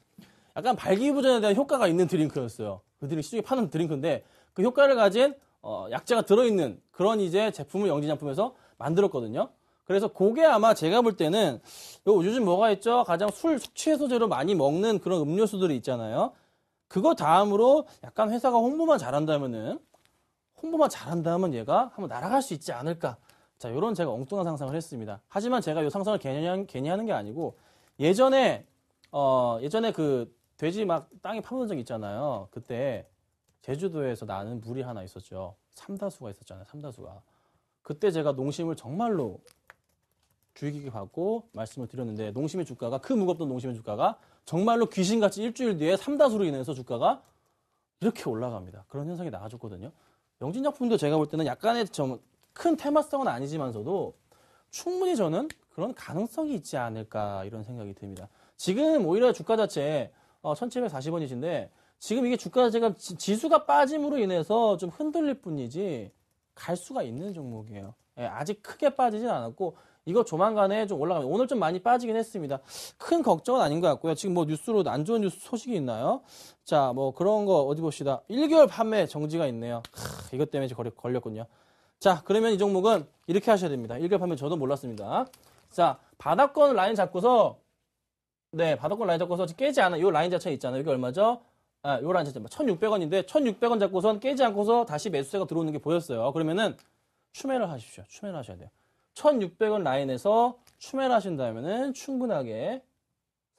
약간 발기부전에 대한 효과가 있는 드링크였어요. 그 드링크 시중에 파는 드링크인데 그 효과를 가진 약재가 들어있는 그런 이제 제품을 영진약품에서 만들었거든요. 그래서 그게 아마 제가 볼 때는 요즘 뭐가 있죠? 가장 술 숙취 해소제로 많이 먹는 그런 음료수들이 있잖아요. 그거 다음으로 약간 회사가 홍보만 잘한다면 얘가 한번 날아갈 수 있지 않을까. 자, 요런 제가 엉뚱한 상상을 했습니다. 하지만 제가 요 상상을 괜히 하는 게 아니고 예전에 그 돼지 막 땅에 파묻은 적 있잖아요. 그때 제주도에서 나는 물이 하나 있었죠. 삼다수가 있었잖아요. 삼다수가. 그때 제가 농심을 정말로 주의 깊게 받고 말씀을 드렸는데 농심의 주가가 그 무겁던 농심의 주가가 정말로 귀신같이 일주일 뒤에 삼다수로 인해서 주가가 이렇게 올라갑니다. 그런 현상이 나와줬거든요. 영진약품도 제가 볼 때는 약간의 좀 큰 테마성은 아니지만서도 충분히 저는 그런 가능성이 있지 않을까 이런 생각이 듭니다. 지금 오히려 주가 자체 1740원이신데 지금 이게 주가 자체가 지수가 빠짐으로 인해서 좀 흔들릴 뿐이지 갈 수가 있는 종목이에요. 예, 아직 크게 빠지진 않았고 이거 조만간에 좀 올라가면 오늘 좀 많이 빠지긴 했습니다. 큰 걱정은 아닌 것 같고요. 지금 뭐 뉴스로 안 좋은 뉴스 소식이 있나요? 자, 뭐 그런 거 어디 봅시다. 1개월 판매 정지가 있네요. 이것 때문에 걸렸군요. 자, 그러면 이 종목은 이렇게 하셔야 됩니다. 1개월 판매 저도 몰랐습니다. 자, 바닥권 라인 잡고서 바닥권 라인 잡고서 깨지 않아. 요 라인 자체 있잖아요. 여기 얼마죠? 요 라인 자체 1,600원인데 1,600원 잡고선 깨지 않고서 다시 매수세가 들어오는 게 보였어요. 그러면은 추매를 하십시오. 추매를 하셔야 돼요. 1,600원 라인에서 추매를 하신다면은 충분하게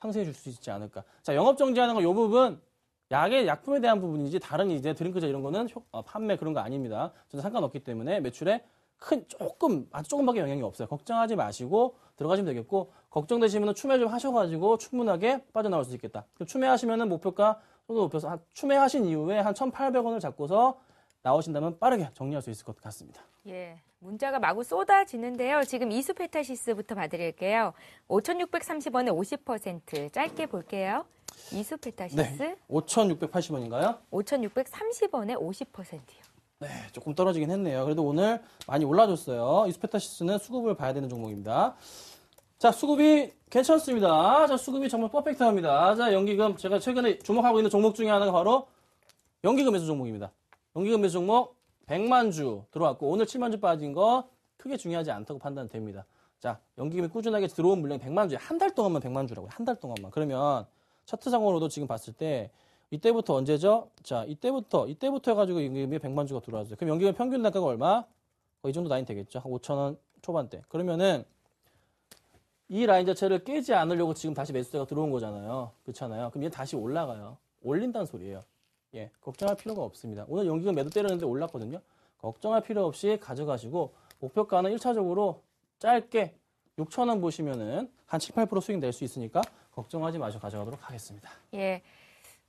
상승해 줄 수 있지 않을까. 자, 영업 정지하는 거 요 부분 약품에 대한 부분이지 다른 이제 드링크제 이런 거는 판매 그런 거 아닙니다. 저는 상관없기 때문에 매출에 아주 조금밖에 영향이 없어요. 걱정하지 마시고 들어가시면 되겠고 걱정되시면 추매 좀 하셔가지고 충분하게 빠져나올 수 있겠다. 추매하시면은 목표가 좀 더 높여서 추매하신 이후에 한 1,800원을 잡고서 나오신다면 빠르게 정리할 수 있을 것 같습니다. 예, 문자가 마구 쏟아지는데요. 지금 이수페타시스부터 봐드릴게요. 5,630원에 50% 짧게 볼게요. 이수페타시스. 네, 5,680원인가요? 5,630원에 50%요. 네, 조금 떨어지긴 했네요. 그래도 오늘 많이 올라줬어요. 이수페타시스는 수급을 봐야 되는 종목입니다. 자, 수급이 괜찮습니다. 자, 수급이 정말 퍼펙트합니다. 자, 연기금 제가 최근에 주목하고 있는 종목 중에 하나가 바로 연기금 매수 종목입니다. 연기금 매수 종목 100만 주 들어왔고 오늘 7만 주 빠진 거 크게 중요하지 않다고 판단됩니다. 자, 연기금이 꾸준하게 들어온 물량이 100만 주에 한 달 동안만 100만 주라고요. 한 달 동안만. 그러면 차트상으로도 지금 봤을 때 이때부터 언제죠? 자, 이때부터 해가지고 연기금이 100만 주가 들어왔어요. 그럼 연기금 평균 단가가 얼마? 이 정도 라인 되겠죠. 한 5,000원 초반대. 그러면은 이 라인 자체를 깨지 않으려고 지금 다시 매수세가 들어온 거잖아요. 그렇잖아요. 그럼 얘 다시 올라가요. 올린다는 소리예요. 예, 걱정할 필요가 없습니다. 오늘 연기금 매도 때렸는데 올랐거든요. 걱정할 필요 없이 가져가시고 목표가는 1차적으로 짧게 6,000원 보시면은 한 7, 8% 수익 낼 수 있으니까 걱정하지 마시고 가져가도록 하겠습니다. 예.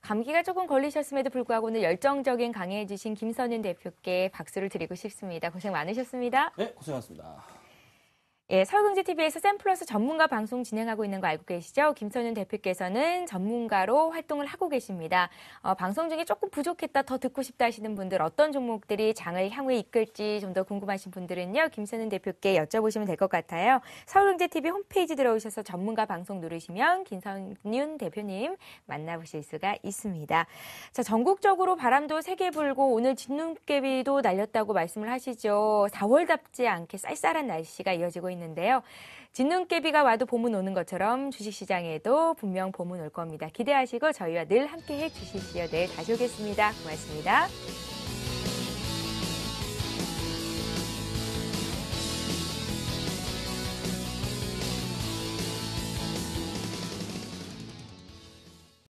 감기가 조금 걸리셨음에도 불구하고 오늘 열정적인 강의해 주신 김선윤 대표께 박수를 드리고 싶습니다. 고생 많으셨습니다. 네, 고생하셨습니다. 예, 서울경제TV에서 샘플러스 전문가 방송 진행하고 있는 거 알고 계시죠? 김선윤 대표께서는 전문가로 활동을 하고 계십니다. 방송 중에 조금 부족했다, 더 듣고 싶다 하시는 분들 어떤 종목들이 장을 향후에 이끌지 좀 더 궁금하신 분들은요. 김선윤 대표께 여쭤보시면 될 것 같아요. 서울경제TV 홈페이지 들어오셔서 전문가 방송 누르시면 김선윤 대표님 만나보실 수가 있습니다. 자, 전국적으로 바람도 세게 불고 오늘 진눈깨비도 날렸다고 말씀을 하시죠. 4월답지 않게 쌀쌀한 날씨가 이어지고 있는데요. 진눈깨비가 와도 봄은 오는 것처럼 주식시장에도 분명 봄은 올 겁니다. 기대하시고 저희와 늘 함께해 주십시오. 내일 다시 오겠습니다. 고맙습니다.